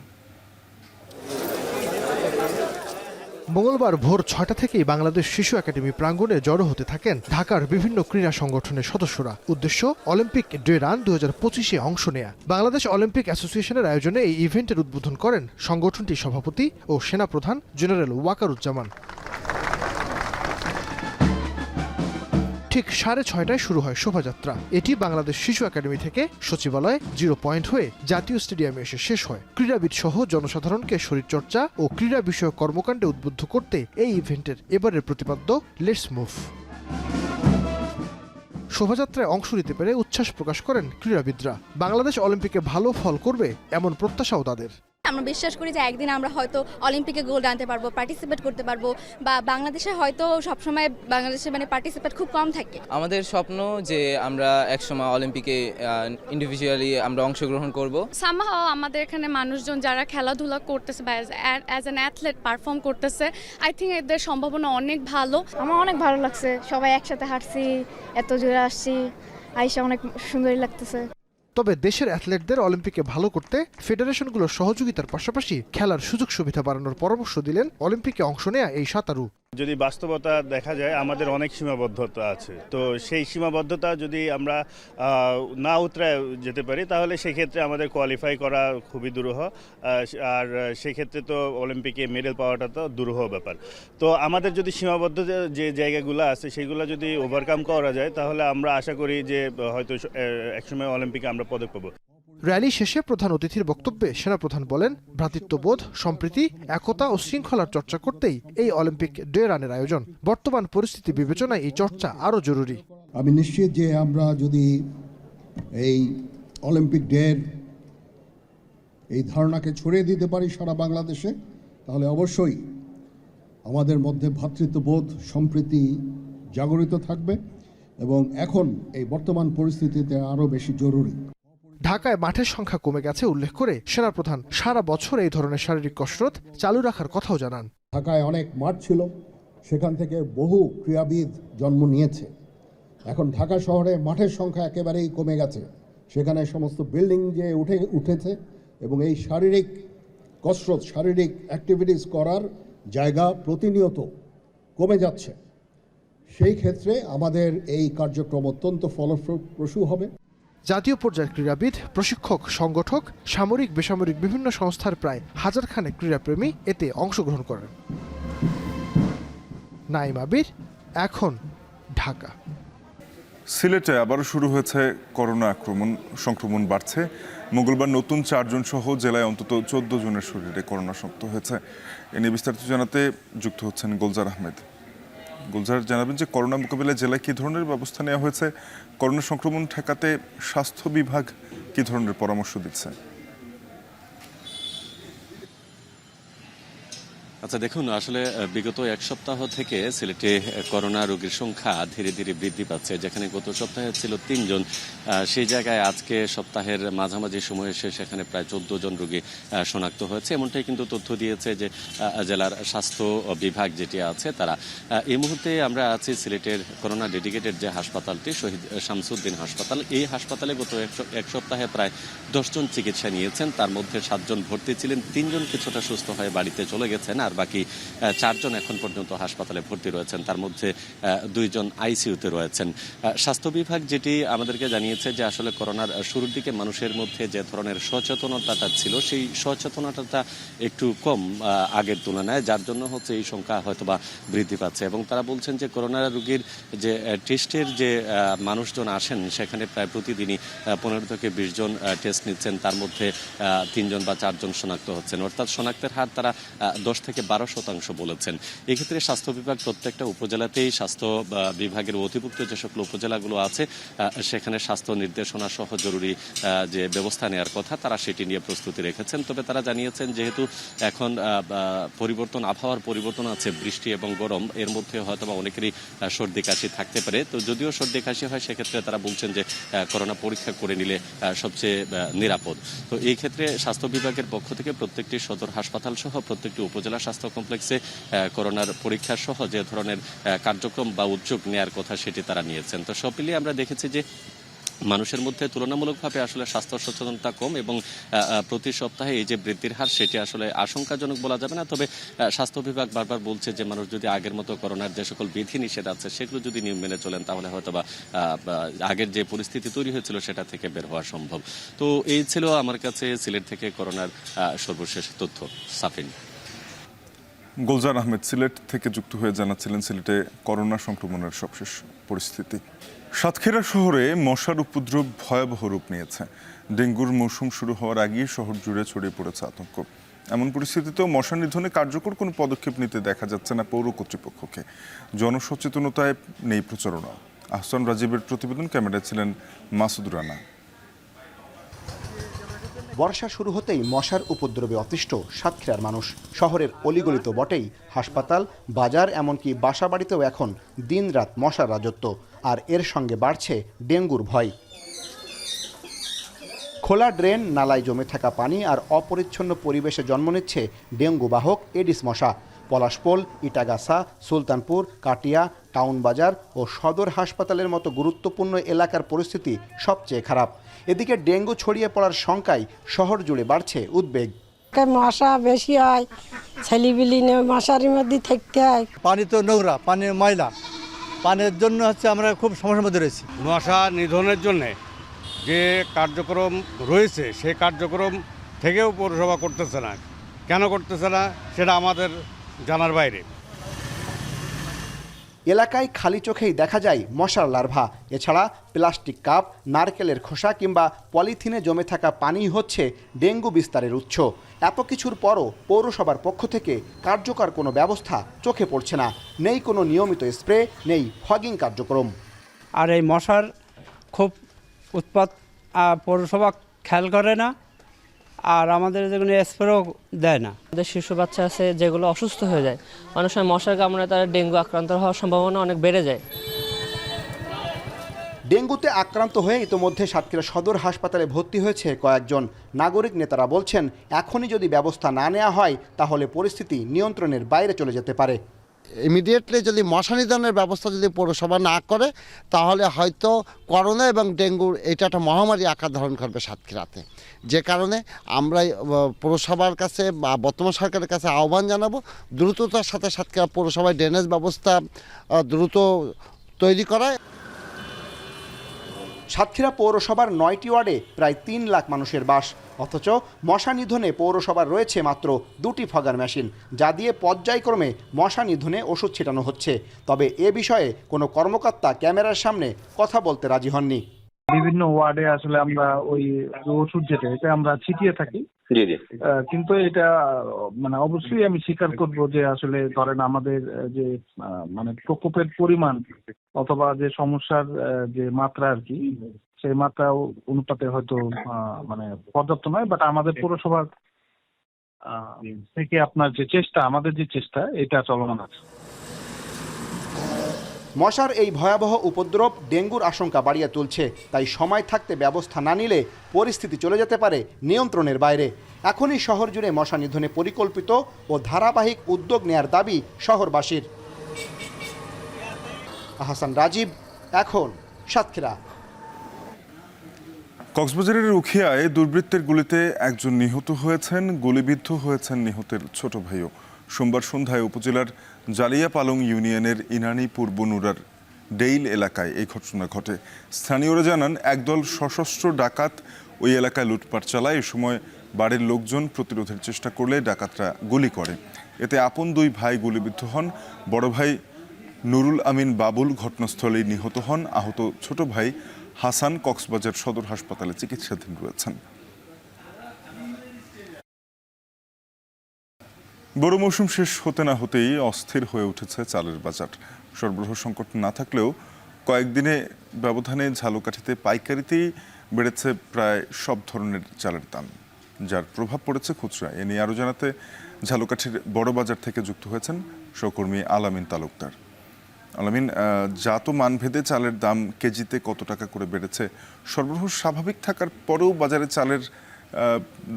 মঙ্গলবার ভোর ৬টা থেকেই বাংলাদেশ শিশু একাডেমি প্রাঙ্গণে জড়ো হতে থাকেন ঢাকার বিভিন্ন ক্রীড়া সংগঠনের সদস্যরা। উদ্দেশ্য অলিম্পিক ডে রান ২০২৫-এ অংশ নেয়া। বাংলাদেশ অলিম্পিক অ্যাসোসিয়েশনের আয়োজনে এই ইভেন্টের উদ্বোধন করেন সংগঠনটির সভাপতি ও সেনাপ্রধান জেনারেল ওয়াকারুজ্জামান। ঠিক 6:30টায় শুরু হয় শোভাযাত্রা। এটি বাংলাদেশ শিশু একাডেমি থেকে সচিবালয় 0 পয়েন্ট হয়ে জাতীয় স্টেডিয়ামে এসে শেষ হয়। ক্রীড়াবিদ সহ জনসাধারণকে শরীরচর্চা ও ক্রীড়া বিষয়ক কর্মকাণ্ডে উদ্বুদ্ধ করতে এই ইভেন্টের এবারের প্রতিপাদ্য লেটস মুভ। শোভাযাত্রায় অংশ নিতে পেরে উচ্ছ্বাস প্রকাশ করেন ক্রীড়াবিদরা। বাংলাদেশ অলিম্পিকে ভালো ফল করবে এমন প্রত্যাশাও তাদের। আমরা বিশ্বাস করি যে একদিন আমরা হয়তো অলিম্পিকে গোল্ড আনতে পারবো, পার্টিসিপেট করতে পারবো, বা বাংলাদেশে হয়তো সবসময় বাংলাদেশে পার্টিসিপেট খুব কম থাকে। আমাদের স্বপ্ন যে আমরা একসময় অলিম্পিকে ইন্ডিভিজুয়ালি আমরা অংশগ্রহণ করব। সামহাও আমাদের এখানে মানুষজন যারা খেলাধুলা করতেছে বা অ্যাজ অ্যান অ্যাথলেট পারফর্ম করতেছে, আই থিঙ্ক এদের সম্ভাবনা অনেক ভালো। আমার অনেক ভালো লাগছে, সবাই একসাথে হাঁটছি, এত জোরে আসছি, আইসা অনেক সুন্দরই লাগতেছে। তবে দেশের অ্যাথলেটদের অলিম্পিকে ভালো করতে ফেডারেশনগুলোর সহযোগিতার পাশাপাশি খেলার সুযোগ সুবিধা বাড়ানোর পরামর্শ দিলেন অলিম্পিকে অংশ নেয়া এই সাঁতারু। যদি বাস্তবতা দেখা যায় আমাদের অনেক সীমাবদ্ধতা আছে, তো সেই সীমাবদ্ধতা যদি আমরা না উতরে যেতে পারি তাহলে সেক্ষেত্রে আমাদের কোয়ালিফাই করা খুবই দুরূহ, আর সেক্ষেত্রে তো অলিম্পিকে মেডেল পাওয়াটা তো দুরূহ ব্যাপার। তো আমাদের যদি সীমাবদ্ধ যে জায়গাগুলো আছে সেগুলো যদি ওভারকাম করা যায় তাহলে আমরা আশা করি যে হয়তো একসময় অলিম্পিকে আমরা পদক পাবো। র্যালি শেষে প্রধান অতিথির বক্তব্যে সেনাপ্রধান বলেন, ভ্রাতৃত্ববোধ, সম্প্রীতি, একতা ও শৃঙ্খলার চর্চা করতেই এই অলিম্পিক ডে রানের আয়োজন। বর্তমান পরিস্থিতি বিবেচনায় এই চর্চা আরও জরুরি। আমি নিশ্চিত যে আমরা যদি এই অলিম্পিক ডের এই ধারণাকে ছড়িয়ে দিতে পারি সারা বাংলাদেশে, তাহলে অবশ্যই আমাদের মধ্যে ভ্রাতৃত্ববোধ, সম্প্রীতি জাগরিত থাকবে এবং এখন এই বর্তমান পরিস্থিতিতে আরও বেশি জরুরি। ঢাকায় মাঠের সংখ্যা কমে গেছে উল্লেখ করে সেনাপ্রধান সারা বছর এই ধরনের শারীরিক কসরত চালু রাখার কথাও জানান। ঢাকায় অনেক মাঠ ছিল, সেখান থেকে বহু ক্রীড়াবিদ জন্ম নিয়েছে। এখন ঢাকা শহরে মাঠের সংখ্যা একেবারেই কমে গেছে, সেখানে সমস্ত বিল্ডিং যে উঠেছে এবং এই শারীরিক কসরত, শারীরিক অ্যাক্টিভিটিস করার জায়গা প্রতিনিয়ত কমে যাচ্ছে। সেই ক্ষেত্রে আমাদের এই কার্যক্রম অত্যন্ত ফলপ্রসূ হবে। জাতীয় পর্যায়ের ক্রীড়াবিদ, প্রশিক্ষক, সংগঠক, সামরিক বেসামরিক বিভিন্ন সংস্থার প্রায় হাজার খানেক ক্রীড়াপ্রেমী এতে অংশগ্রহণ করেন। নাইম আবির, এখন, ঢাকা। সিলেটে আবারও শুরু হয়েছে করোনা সংক্রমণ বাড়ছে। মঙ্গলবার নতুন 4 জন সহ জেলায় অন্তত 14 জনের শরীরে করোনা শনাক্ত হয়েছে। এ নিয়ে বিস্তারিত জানাতে যুক্ত হচ্ছেন গুলজার আহমেদ। গুলজার, জানাবেন যে করোনা মোকাবিলায় জেলায় কী ধরনের ব্যবস্থা নেওয়া হয়েছে, করোনা সংক্রমণ ঠেকাতে স্বাস্থ্য বিভাগ কী ধরনের পরামর্শ দিচ্ছে? আচ্ছা দেখুন, আসলে বিগত এক সপ্তাহ থেকে সিলেটে করোনা রোগীর সংখ্যা ধীরে ধীরে বৃদ্ধি পাচ্ছে। যেখানে গত সপ্তাহে ছিল 3 জন, সেই জায়গায় আজকে সপ্তাহের মাঝামাঝি সময় এসে সেখানে প্রায় 14 জন রোগী শনাক্ত হয়েছে। এমনটাই কিন্তু তথ্য দিয়েছে যে জেলার স্বাস্থ্য বিভাগ যেটি আছে তারা। এই মুহূর্তে আমরা আছি সিলেটের করোনা ডেডিকেটেড যে হাসপাতালটি, শহীদ শামসুদ্দিন হাসপাতাল। এই হাসপাতালে গত এক সপ্তাহে প্রায় 10 জন চিকিৎসা নিয়েছেন। তার মধ্যে 7 জন ভর্তি ছিলেন, 3 জন কিছুটা সুস্থ হয়ে বাড়িতে চলে গেছেন, আর বাকি 4 জন এখন পর্যন্ত হাসপাতালে ভর্তি রয়েছেন, তার মধ্যে 2 জন আইসিইউতে রয়েছেন। স্বাস্থ্য বিভাগ যেটি আমাদেরকে জানিয়েছে যে আসলে করোনার শুরুর দিকে মানুষের মধ্যে যে ধরনের সচেতনতাটা ছিল সেই সচেতনতাটা একটু কম আগের তুলনায়, যার জন্য হচ্ছে এই সংখ্যা হয়তোবা বৃদ্ধি পাচ্ছে। এবং তারা বলছেন যে করোনা রোগীর যে টেস্টের যে মানুষজন আসেন সেখানে প্রায় প্রতিদিনই 15 থেকে 20 জন টেস্ট নিচ্ছেন, তার মধ্যে 3 জন বা 4 জন শনাক্ত হচ্ছেন, অর্থাৎ শনাক্তের হার তারা 10 থেকে 12% বলেছেন। এক্ষেত্রে স্বাস্থ্য বিভাগ প্রত্যেকটা উপজেলাতেই স্বাস্থ্য বিভাগের অধিভুক্ত যে সকল উপজেলাগুলো আছে সেখানে স্বাস্থ্য নির্দেশনা সহ জরুরি যে ব্যবস্থা নেওয়ার কথা তারা সেটি নিয়ে প্রস্তুতি রেখেছেন। তবে তারা জানিয়েছেন যেহেতু এখন আবহাওয়ার পরিবর্তন আছে, বৃষ্টি এবং গরম, এর মধ্যে হয়তো বা অনেকেরই সর্দি কাশি থাকতে পারে। তো যদিও সর্দি কাশি হয় সেক্ষেত্রে তারা বলছেন যে করোনা পরীক্ষা করে নিলে সবচেয়ে নিরাপদ। তো এই ক্ষেত্রে স্বাস্থ্য বিভাগের পক্ষ থেকে প্রত্যেকটি সদর হাসপাতাল সহ প্রত্যেকটি উপজেলা স্বাস্থ্য কমপ্লেক্সে করোনার পরীক্ষা সহ যে ধরনের কার্যক্রম বা উদ্যোগ নেওয়ার কথা সেটি তারা নিয়েছেন। তো সব মিলিয়ে আমরা দেখেছি যে মানুষের মধ্যে তুলনামূলকভাবে আসলে স্বাস্থ্য সচেতনতা কম এবং প্রতি সপ্তাহে এই যে বৃদ্ধির হার সেটি আসলে আশঙ্কাজনক বলা যাবে না। তবে স্বাস্থ্য বিভাগ বারবার বলছে যে মানুষ যদি আগের মতো করোনার যে সকল বিধি নিষেধ আছে সেগুলো যদি নিয়ম মেনে চলেন তাহলে হয়তোবা আগের যে পরিস্থিতি তৈরি হয়েছিল সেটা থেকে বের হওয়া সম্ভব। তো এই ছিল আমার কাছে সিলেট থেকে করোনার সর্বশেষ তথ্য। সাফিন। গুলজার আহমেদ সিলেট থেকে যুক্ত হয়ে জানাচ্ছিলেন সিলেটে করোনা সংক্রমণের সবশেষ পরিস্থিতি। সাতক্ষীরা শহরে মশার উপদ্রব ভয়াবহ রূপ নিয়েছে। ডেঙ্গুর মৌসুম শুরু হওয়ার আগেই শহর জুড়ে ছড়িয়ে পড়েছে আতঙ্ক। এমন পরিস্থিতিতেও মশা নিধনে কার্যকর কোনো পদক্ষেপ নিতে দেখা যাচ্ছে না পৌর কর্তৃপক্ষকে। জনসচেতনতায় নেই প্রচারণা। আহসান রাজীবের প্রতিবেদন, ক্যামেরায় ছিলেন মাসুদ রানা। বর্ষা শুরু হতেই মশার উপদ্রবে অতিষ্ঠ সাতক্ষীরার মানুষ। শহরের অলিগলি তো বটেই, হাসপাতাল, বাজার, এমনকি বাসাবাড়িতেও এখন দিনরাত মশার রাজত্ব। আর এর সঙ্গে বাড়ছে ডেঙ্গুর ভয়। খোলা ড্রেন, নালায় জমে থাকা পানি আর অপরিচ্ছন্ন পরিবেশে জন্ম নিচ্ছে ডেঙ্গু বাহক এডিস মশা। পলাশপোল, ইটাগাছা, সুলতানপুর, কাটিয়া, টাউন বাজার ও সদর হাসপাতালের মতো গুরুত্বপূর্ণ এলাকার পরিস্থিতি সবচেয়ে খারাপ। এদিকে ডেঙ্গু ছড়িয়ে পড়ার শঙ্কায় শহর জুড়ে বাড়ছে উদ্বেগ। মশা বেশি হয়, ছেলেবিলি মশারির মধ্যে থাকতে হয়। পানি তো নোংরা, পানি ময়লা, পানির জন্য আমরা খুব সমস্যার মধ্যে রয়েছি। মশা নিধনের জন্য যে কার্যক্রম রয়েছে সেই কার্যক্রম থেকেও পৌরসভা করতেছে না। কেন করতেছে না সেটা আমাদের জানার বাইরে। এলাকায় খালি চোখেই দেখা যায় মশার লার্ভা। এছাড়া প্লাস্টিক কাপ, নারকেলের খোসা কিংবা পলিথিনে জমে থাকা পানি হচ্ছে ডেঙ্গু বিস্তারের উৎস। এত কিছুর পরও পৌরসভার পক্ষ থেকে কার্যকর কোনো ব্যবস্থা চোখে পড়ছে না। নেই কোনো নিয়মিত স্প্রে, নেই ফগিং কার্যক্রম। আর এই মশার খুব উৎপাত পৌরসভা খেয়াল করে না, আর আমাদের যেগুলো স্প্রেও দেয় না। আমাদের শিশু বাচ্চা আছে যেগুলো অসুস্থ হয়ে যায়, অনেক সময় মশার কামড়ে তারা ডেঙ্গু আক্রান্ত হওয়ার সম্ভাবনা অনেক বেড়ে যায়। ডেঙ্গুতে আক্রান্ত হয়ে ইতোমধ্যে সাতক্ষীরা সদর হাসপাতালে ভর্তি হয়েছে কয়েকজন। নাগরিক নেতারা বলছেন, এখনই যদি ব্যবস্থা না নেওয়া হয় তাহলে পরিস্থিতি নিয়ন্ত্রণের বাইরে চলে যেতে পারে। ইমিডিয়েটলি যদি মশা নিধনের ব্যবস্থা যদি পৌরসভা না করে তাহলে হয়তো করোনা এবং ডেঙ্গুর এটা একটা মহামারী আকার ধারণ করবে সাতক্ষীরাতে। যে কারণে আমরা পৌরসভার কাছে বা বর্তমান সরকারের কাছে আহ্বান জানাবো, দ্রুততার সাথে সাতক্ষীরা পৌরসভায় ড্রেনেজ ব্যবস্থা দ্রুত তৈরি করায়। সাতক্ষীরা পৌরসভার 9টি ওয়ার্ডে প্রায় 3 লাখ মানুষের বাস, অথচ মশা নিধনে পৌরসভার রয়েছে মাত্র 2টি ফগার মেশিন, যা দিয়ে পর্যায়ক্রমে মশা নিধনে ওষুধ ছিটানো হচ্ছে। তবে এ বিষয়ে কোনো কর্মকর্তা ক্যামেরার সামনে কথা বলতে রাজি হননি। বিভিন্ন ওয়ার্ডে আসলে আমরা ওই ওষুধ এটা আমরা ছিটিয়ে থাকি, কিন্তু এটা অবশ্যই আমি স্বীকার করব যে আসলে ধরেন আমাদের যে প্রকোপের পরিমাণ অথবা যে সমস্যার যে মাত্রা আর কি, সেই মাত্রা অনুপাতে হয়তো পর্যাপ্ত নয়। বাট আমাদের পৌরসভার থেকে আমাদের যে চেষ্টা এটা চলমান আছে। মশার এই ভয়াবহ উপদ্রব ডেঙ্গুর আশঙ্কা বাড়িয়ে তুলছে। তাই সময় থাকতে ব্যবস্থা না নিলে পরিস্থিতি চলে যেতে পারে নিয়ন্ত্রণের বাইরে। এখনই শহর জুড়ে মশা নিধনে পরিকল্পিত ও ধারাবাহিক উদ্যোগ নেয়ার দাবি শহরবাসীর। আহসান রাজীব, এখন সাতক্ষীরা। কক্সবাজারের উখিয়ায় দুর্বৃত্তের গুলিতে একজন নিহত হয়েছেন, গুলিবিদ্ধ হয়েছেন নিহতের ছোট ভাইও। সোমবার সন্ধ্যায় উপজেলার জালিয়াপালং ইউনিয়নের ইনানীপুর বনুরার ডেইল এলাকায় এই ঘটনা ঘটে। স্থানীয়রা জানান, একদল সশস্ত্র ডাকাত ওই এলাকায় লুটপাট চালায়। এ সময় বাড়ির লোকজন প্রতিরোধের চেষ্টা করলে ডাকাতরা গুলি করে। এতে আপন দুই ভাই গুলিবিদ্ধ হন। বড় ভাই নুরুল আমিন বাবুল ঘটনাস্থলেই নিহত হন। আহত ছোট ভাই হাসান কক্সবাজার সদর হাসপাতালে চিকিৎসাধীন রয়েছেন। বড় মৌসুম শেষ হতে না হতেই অস্থির হয়ে উঠেছে চালের বাজার। সরবরাহ সংকট না থাকলেও কয়েকদিনে ব্যবধানে ঝালকাঠিতে পাইকারিতেই বেড়েছে প্রায় সব ধরনের চালের দাম, যার প্রভাব পড়েছে খুচরা। এ নিয়ে আরও জানাতে ঝালকাঠির বড় বাজার থেকে যুক্ত হয়েছেন সহকর্মী আলামিন তালুকদার। আলামিন, জাত মানভেদে চালের দাম কেজিতে কত টাকা করে বেড়েছে? সরবরাহ স্বাভাবিক থাকার পরেও বাজারে চালের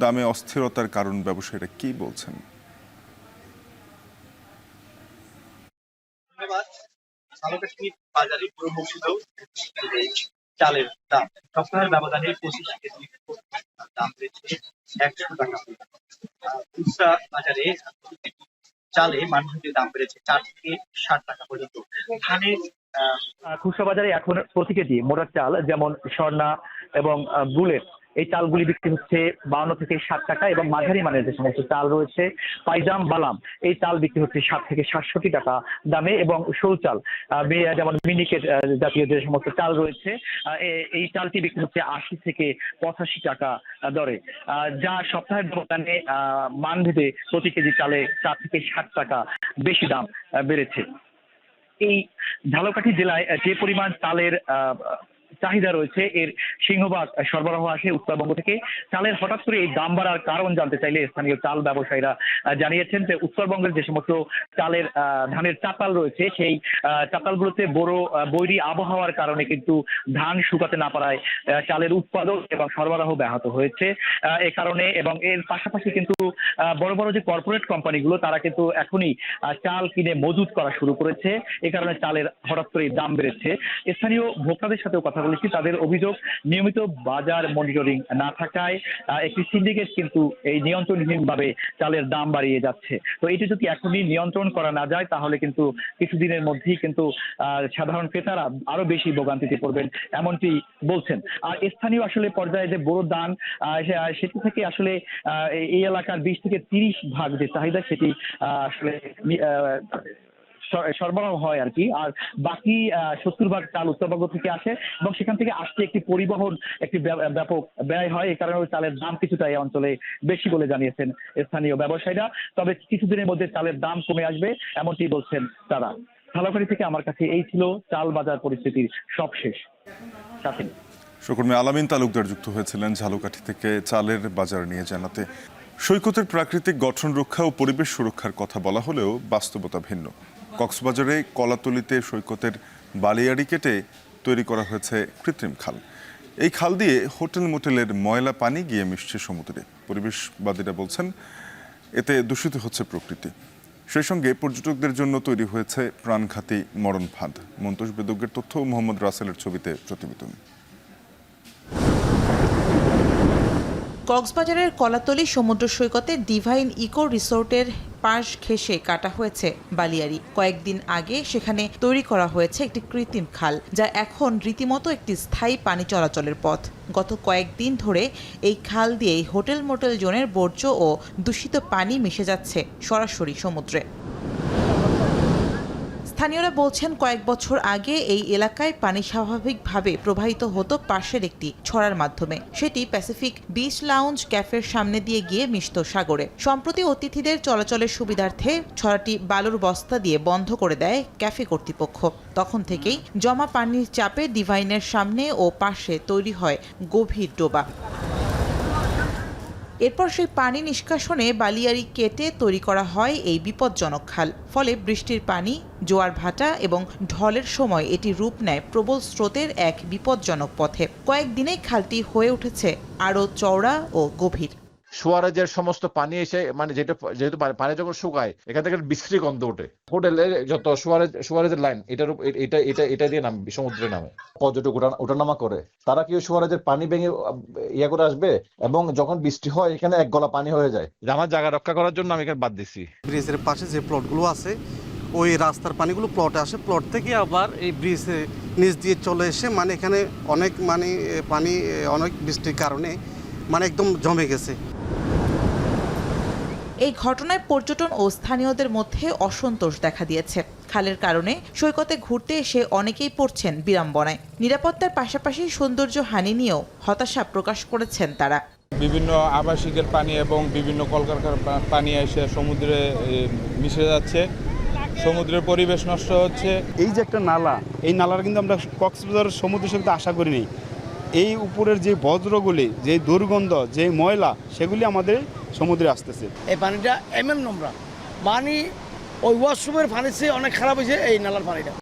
দামে অস্থিরতার কারণ ব্যবসায়ীরা কি বলছেন? বাজারে পুরো মৌসুমেও চালের দাম সপ্তাহের ব্যবধানে 25 কেজি দাম বেড়েছে 100 টাকা। খুচরা বাজারে চালে মানভেদে দাম বেড়েছে 4 থেকে 60 টাকা পর্যন্ত। ধানের খুচরা বাজারে এখন প্রতি কেজি মোটা চাল যেমন স্বর্ণা এবং বুলেট এই চালগুলি বিক্রি হচ্ছে 52 থেকে 60 টাকা এবং মাঝারি মানের যে সমস্ত চাল রয়েছে পাইজাম বালাম এই চাল বিক্রি হচ্ছে 60 থেকে 67 টাকা দামে এবং শোল চাল যেমন মিনিকেট জাতীয় যে সমস্ত চাল রয়েছে এই চালটি বিক্রি হচ্ছে 80 থেকে 85 টাকা দরে, যা সপ্তাহের ব্যবধানে মানভেদে প্রতি কেজি চালে 4 থেকে 60 টাকা বেশি দাম বেড়েছে। এই ঝালকাঠি জেলায় যে পরিমাণ চালের চাহিদা রয়েছে এর সিংহভাগ সরবরাহ আসে উত্তরবঙ্গ থেকে। চালের হঠাৎ করে এই দাম বাড়ার কারণ জানতে চাইলে স্থানীয় চাল ব্যবসায়ীরা জানিয়েছেন যে উত্তরবঙ্গের যে সমস্ত চালের ধানের চাতাল রয়েছে সেই চাতালগুলোতে বৈরী আবহাওয়ার কারণে কিন্তু ধান শুকাতে না পারায় চালের উৎপাদন এবং সরবরাহ ব্যাহত হয়েছে। এ কারণে এবং এর পাশাপাশি কিন্তু বড় বড় যে কর্পোরেট কোম্পানিগুলো তারা কিন্তু এখনই চাল কিনে মজুত করা শুরু করেছে। এ কারণে চালের হঠাৎ করে দাম বেড়েছে। স্থানীয় ভোক্তাদের সাথেও কথা বলেছি, তাদের অভিযোগ নিয়মিত বাজার মনিটরিং না থাকায় একটি সিন্ডিকেট কিন্তু এই নিয়ন্ত্রণহীনভাবে চালের দাম বাড়িয়ে যাচ্ছে। তো এটি যদি এখনই নিয়ন্ত্রণ করা না যায় তাহলে কিন্তু কিছুদিনের মধ্যেই কিন্তু সাধারণ ক্রেতারা আরো বেশি ভোগান্তিতে পড়বেন এমনটি বলছেন। আর স্থানীয় আসলে পর্যায়ে যে বড় দান সেটি থেকে আসলে এই এলাকার 20 থেকে 30 ভাগ যে চাহিদা সেটি আসলে সরবরাহ হয় আর কি। আর বাকি 70 ভাগ চাল উত্তরবঙ্গ থেকে আসে এবং সেখান থেকে আসতে একটি পরিবহন একটি ব্যাপক ব্যয় হয়। এই কারণে চালের দাম কিছুটা এই অঞ্চলে বেশি বলে জানিয়েছেন স্থানীয় ব্যবসায়ীরা। তবে কিছুদিনের মধ্যে চালের দাম কমে আসবে এমনটি বলছেন তারা। ঝালকাঠি থেকে আমার কাছে এই ছিল চাল বাজার পরিস্থিতির সবশেষ। সহকর্মী আলামিন তালুকদার যুক্ত হয়েছিলেন ঝালকাঠি থেকে চালের বাজার নিয়ে জানাতে। সৈকতের প্রাকৃতিক গঠন রক্ষা ও পরিবেশ সুরক্ষার কথা বলা হলেও বাস্তবতা ভিন্ন। কক্সবাজারে কলাতলিতে সৈকতের বালিয়াড়ি কেটে তৈরি করা হয়েছে কৃত্রিম খাল। এই খাল দিয়ে হোটেল মোটেলের ময়লা পানি গিয়ে মিশছে সমুদ্রে। পরিবেশবাদীরা বলছেন এতে দূষিত হচ্ছে প্রকৃতি। সেই সঙ্গে পর্যটকদের জন্য তৈরি হয়েছে প্রাণঘাতী মরণ ফাঁদ। মন্তোষ বেদজ্ঞের তথ্য মোহাম্মদ রাসেলের ছবিতে প্রতিবেদন। কক্সবাজারের কলাতলি সমুদ্র সৈকতে ডিভাইন ইকো রিসোর্টের পাশ ঘেঁষে কাটা হয়েছে বালিয়াড়ি। কয়েকদিন আগে সেখানে তৈরি করা হয়েছে একটি কৃত্রিম খাল, যা এখন রীতিমতো একটি স্থায়ী পানি চলাচলের পথ। গত কয়েকদিন ধরে এই খাল দিয়েই হোটেল মোটেল জোনের বর্জ্য ও দূষিত পানি মিশে যাচ্ছে সরাসরি সমুদ্রে। স্থানীয়রা বলছেন কয়েক বছর আগে এই এলাকায় পানি স্বাভাবিকভাবে প্রবাহিত হতো পাশের একটি ছড়ার মাধ্যমে। সেটি প্যাসিফিক বিচ লাউঞ্জ ক্যাফের সামনে দিয়ে গিয়ে মিশত সাগরে। সম্প্রতি অতিথিদের চলাচলের সুবিধার্থে ছড়াটি বালুর বস্তা দিয়ে বন্ধ করে দেয় ক্যাফে কর্তৃপক্ষ। তখন থেকেই জমা পানির চাপে ডিভাইনের সামনে ও পাশে তৈরি হয় গভীর ডোবা। এরপর সেই পানি নিষ্কাশনে বালিয়াড়ি কেটে তৈরি করা হয় এই বিপজ্জনক খাল। ফলে বৃষ্টির পানি, জোয়ার ভাটা এবং ঢলের সময় এটি রূপ নেয় প্রবল স্রোতের এক বিপজ্জনক পথে। কয়েকদিনেই খালটি হয়ে উঠেছে আরও চওড়া ও গভীর। সুয়ারেজের সমস্ত পানি এসে মানে যেহেতু পানি যখন শুকায় এখান থেকে বিশ্রী গন্ধ ওঠে। হোটেলের যত সুয়ারেজের লাইন এটা দিয়ে নামে সমুদ্রে নামে, পর্যটক ওঠানামা করে, তারা কি সুয়ারেজের পানি ভেঙে ইয়ে করে আসবে এবং যখন বৃষ্টি হয় এখানে এক গলা পানি হয়ে যায়। আমার জায়গা রক্ষা করার জন্য আমি এখানে বাদ দিচ্ছি। ব্রিজের পাশে যে প্লটগুলো আছে ওই রাস্তার পানিগুলো প্লটে আসে, প্লট থেকে আবার এই ব্রিজের নিচ দিয়ে চলে এসে মানে এখানে অনেক পানি অনেক বৃষ্টির কারণে মানে একদম জমে গেছে। এই ঘটনায় পর্যটন ও স্থানীয়দের মধ্যে অসন্তোষ দেখা দিয়েছে। খালের কারণে সৈকতে ঘুরতে এসে অনেকেই পড়ছেন বিড়ম্বনায়। নিরাপত্তার পাশাপাশি সৌন্দর্য হানি নিয়েও হতাশা প্রকাশ করেছেন তারা। বিভিন্ন আবাসিকের পানি এবং বিভিন্ন কলকারখানার পানি এসে সমুদ্রে মিশে যাচ্ছে, সমুদ্রের পরিবেশ নষ্ট হচ্ছে। এই যে একটা নালা, এই নালার কিন্তু আমরা কক্সবাজার সমুদ্রের সাথে আশা করিনি। এই উপরের যে বজ্রগুলি, যে দুর্গন্ধ, যে ময়লা, সেগুলি আমাদের সমুদ্রে আসতেছে। এই পানিটা নোংরা, পানি ওই ওয়াশরুমের পানির চেয়ে অনেক খারাপ হয়েছে এই নালার পানিটা।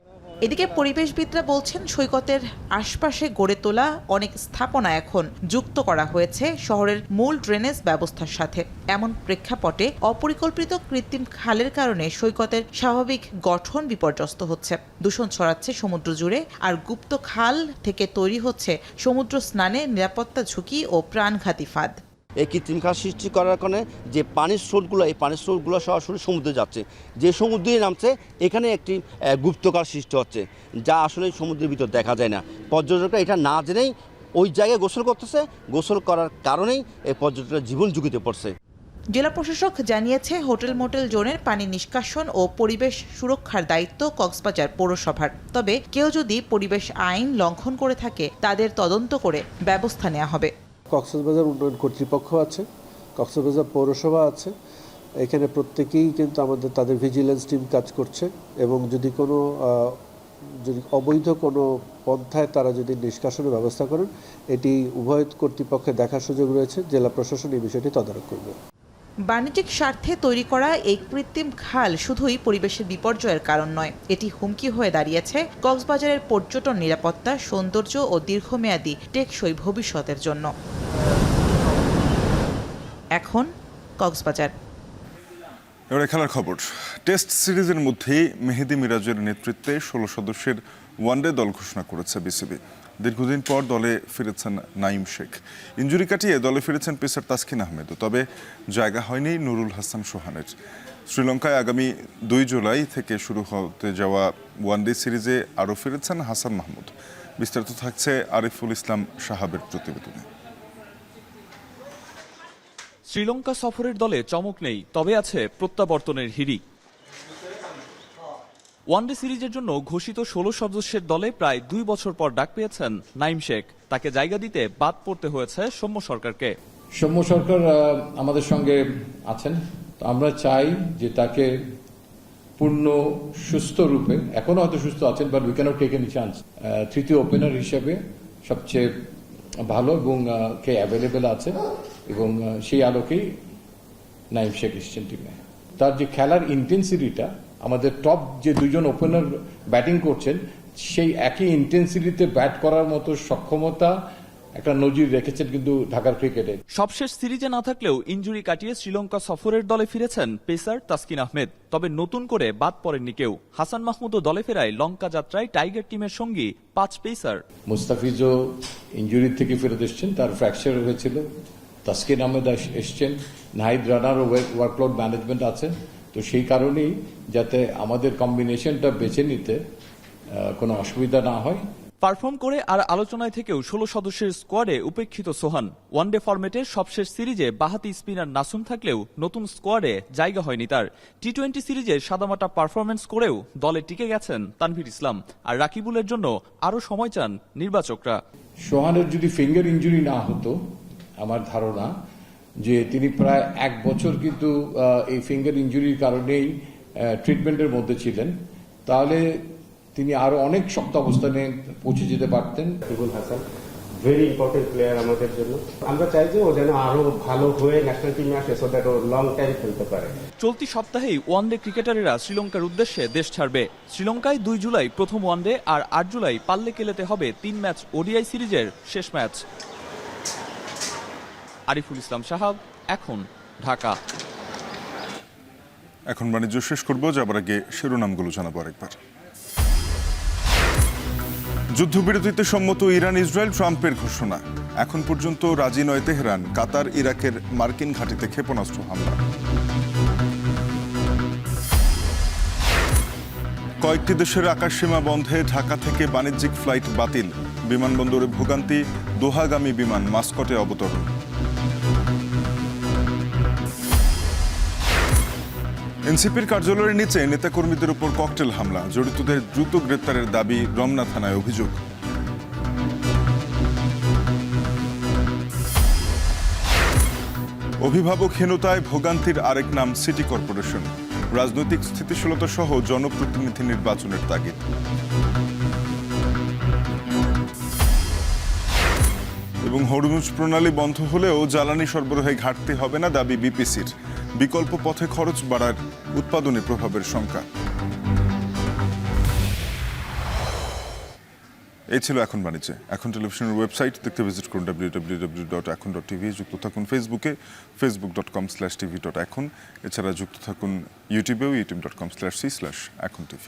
এদিকে পরিবেশবিদরা বলছেন সৈকতের আশপাশে গড়ে তোলা অনেক স্থাপনা এখন যুক্ত করা হয়েছে শহরের মূল ড্রেনেজ ব্যবস্থার সাথে। এমন প্রেক্ষাপটে অপরিকল্পিত কৃত্রিম খালের কারণে সৈকতের স্বাভাবিক গঠন বিপর্যস্ত হচ্ছে, দূষণ ছড়াচ্ছে সমুদ্র জুড়ে, আর গুপ্ত খাল থেকে তৈরি হচ্ছে সমুদ্র স্নানে নিরাপত্তা ঝুঁকি ও প্রাণঘাতী ফাঁদ। এই কৃত্রিম খাল সৃষ্টি করার কারণে যে পানির স্রোতগুলো, এই পানির স্রোতগুলো সরাসরি সমুদ্রে যাচ্ছে, যে সমুদ্রে নামছে এখানে একটি গুপ্তকাল সৃষ্টি হচ্ছে, যা আসলে সমুদ্রের ভিতর দেখা যায় না। পর্যটকরা এটা না জেনেই ওই জায়গায় গোসল করতেছে, গোসল করার কারণেই এই পর্যটকরা জীবন ঝুঁকিতে পড়ছে। জেলা প্রশাসক জানিয়েছে হোটেল মোটেল জোনের পানি নিষ্কাশন ও পরিবেশ সুরক্ষার দায়িত্ব কক্সবাজার পৌরসভার। তবে কেউ যদি পরিবেশ আইন লঙ্ঘন করে থাকে তাদের তদন্ত করে ব্যবস্থা নেওয়া হবে। কক্সবাজার উন্নয়ন কর্তৃপক্ষ আছে, কক্সবাজার পৌরসভা আছে, এখানে প্রত্যেকেই কিন্তু তাদের ভিজিলেন্স টিম কাজ করছে এবং যদি অবৈধ কোনো পন্থায় তারা যদি নিষ্কাশনের ব্যবস্থা করেন, এটি উভয় কর্তৃপক্ষের দেখার সুযোগ রয়েছে। জেলা প্রশাসন এই বিষয়টি তদারক করবে। বাণিজ্যিক স্বার্থে তৈরি করা এই কৃত্রিম খাল শুধুই পরিবেশের বিপর্যয়ের কারণ নয়, এটি হুমকি হয়ে দাঁড়িয়েছে কক্সবাজারের পর্যটন নিরাপত্তা, সৌন্দর্য ও দীর্ঘমেয়াদী টেকসই ভবিষ্যতের জন্য। এখন কক্সবাজার। এবারে খেলার খবর। টেস্ট সিরিজের মধ্যেই মেহেদী মিরাজের নেতৃত্বে 16 সদস্যের ওয়ানডে দল ঘোষণা করেছে বিসিবি। দীর্ঘদিন পর দলে ফিরেছেন নাঈম শেখ। ইনজুরি কাটিয়ে দলে ফিরেছেন পেসার তাসকিন আহমেদ, তবে জায়গা হয়নি নুরুল হাসান সোহানের। শ্রীলঙ্কায় আগামী 2 জুলাই থেকে শুরু হতে যাওয়া ওয়ানডে সিরিজে আরও ফিরেছেন হাসান মাহমুদ। বিস্তারিত থাকছে আরিফুল ইসলাম সাহাবের প্রতিবেদনে। শ্রীলঙ্কা সফরের দলে চমক নেই, তবে আছে প্রত্যাবর্তনের হিড়িক। ওয়ানডে সিরিজের জন্য ঘোষিত 16 সদস্যের দলে প্রায় 2 বছর পর ডাক পেয়েছেন নাঈম শেখ। তাকে জায়গা দিতে বাদ পড়তে হয়েছে সৌম্য সরকারকে। সৌম্য সরকার আমাদের সঙ্গে আছেন, তো আমরা চাই যে তাকে পূর্ণ সুস্থ রূপে, এখনো হয়তো সুস্থ আছেন, but we can't take any chance, তৃতীয় ওপেনার হিসেবে সবচেয়ে ভালো এবং কে অ্যাভেলেবেল আছে, এবং সেই আলোকেই নাঈম শেখ এসছেন টিমে। তার যে খেলার ইন্টেন্সিটিটা, আমাদের টপ যে 2জন ওপেনার ব্যাটিং করছেন সেই একই ইন্টেন্সিটিতে ব্যাট করার মতো সক্ষমতা একটা নজির রেখেছেন কিন্তু ঢাকার ক্রিকেটে। সবশেষ সিরিজে না থাকলেও ইনজুরি কাটিয়ে শ্রীলঙ্কা সফরের দলে ফিরেছেন পেসার তাসকিন আহমেদ, তবে নতুন করে বাদ পড়েননি কেউ। হাসান মাহমুদও দলে ফেরায় লঙ্কা যাত্রায় টাইগার টিমের সঙ্গী 5 পেসার। মুস্তাফিজও ইনজুরি থেকে ফেরত এসছেন, তার ফ্র্যাকচার হয়েছিল। তাসকিন আহমেদ এসছেন, নাহিদ রানারও ওয়ার্কলোড ম্যানেজমেন্ট আছে, তো সেই কারণেই যাতে আমাদের কম্বিনেশনটা বেছে নিতে কোনো অসুবিধা না হয়। পারফর্ম করে আর আলোচনায় থেকেও 16 সদস্যের স্কোয়াডে উপেক্ষিত সোহান। ওয়ানডে ফরম্যাটের সবশেষ সিরিজে বাহাতি স্পিনার নাসুম থাকলেও নতুন স্কোয়াডে জায়গা হয়নি তার। টি20 সিরিজে সাদামাটা পারফরমেন্স করেও দলে টিকে গেছেন তানভীর ইসলাম, আর রাকিবুলের জন্য আরও সময় চান নির্বাচকরা। সোহানের যদি ফিঙ্গার ইনজুরি না হতো, আমার ধারণা যে তিনি প্রায় 1 বছর কিন্তু এই ফিঙ্গার ইনজুরির কারণেই ট্রিটমেন্টের মধ্যে ছিলেন, তাহলে তিনি আরো অনেক শক্ত অবস্থানে পৌঁছে যেতে পারতেন। Rakibul Hasan very important player আমাদের জন্য, আমরা চাই যে ও যেন আরো ভালো হয়ে ন্যাশনাল টিমে আসে, সো দ্যাট ও লং টাইম খেলতে পারে। চলতি সপ্তাহেই ওয়ানডে ক্রিকেটারেরা শ্রীলঙ্কার উদ্দেশ্যে দেশ ছাড়বে। শ্রীলঙ্কায় 2 জুলাই প্রথম ওয়ানডে আর 8 জুলাই পাল্লে কেলেতে হবে 3 ম্যাচ ওডিআই সিরিজের শেষ ম্যাচ। আরিফুল ইসলাম সাহাব, এখন ঢাকা। এখন বাণিজ্য শেষ করবো, যাবার আগে শিরোনামগুলো জানাবো আরেকবার। যুদ্ধবিরতিতে সম্মত ইরান ইসরায়েল, ট্রাম্পের ঘোষণা। এখন পর্যন্ত রাজি নয় তেহরান, কাতার ইরাকের মার্কিন ঘাঁটিতে ক্ষেপণাস্ত্র হামলা। কয়েকটি দেশের আকাশসীমা বন্ধে ঢাকা থেকে বাণিজ্যিক ফ্লাইট বাতিল। বিমানবন্দরে ভোগান্তি, দোহাগামী বিমান মাস্কটে অবতরণ। এনসিপির কার্যালয়ের নিচে নেতাকর্মীদের উপর ককটেল হামলা, জড়িতদের দ্রুত গ্রেপ্তারের দাবি, রমনা থানায় অভিযোগ। অভিভাবকহীনতায় ভোগান্তির আরেক নাম সিটি কর্পোরেশন। রাজনৈতিক স্থিতিশীলতা সহ জনপ্রতিনিধি নির্বাচনের তাগিদ। এবং হরমুজ প্রণালী বন্ধ হলেও জ্বালানি সরবরাহে ঘাটতি হবে না, দাবি বিপিসির। বিকল্প পথে খরচ বাড়ার উৎপাদনে প্রভাবের শঙ্কা। এই ছিল এখন বাণিজ্যে। এখন টেলিভিশনের ওয়েবসাইট দেখতে ভিজিট করুন www.এখন.tv। যুক্ত থাকুন ফেসবুকে facebook.com/tv.এখন। এছাড়া যুক্ত থাকুন ইউটিউবেও youtube.com/c/echontv।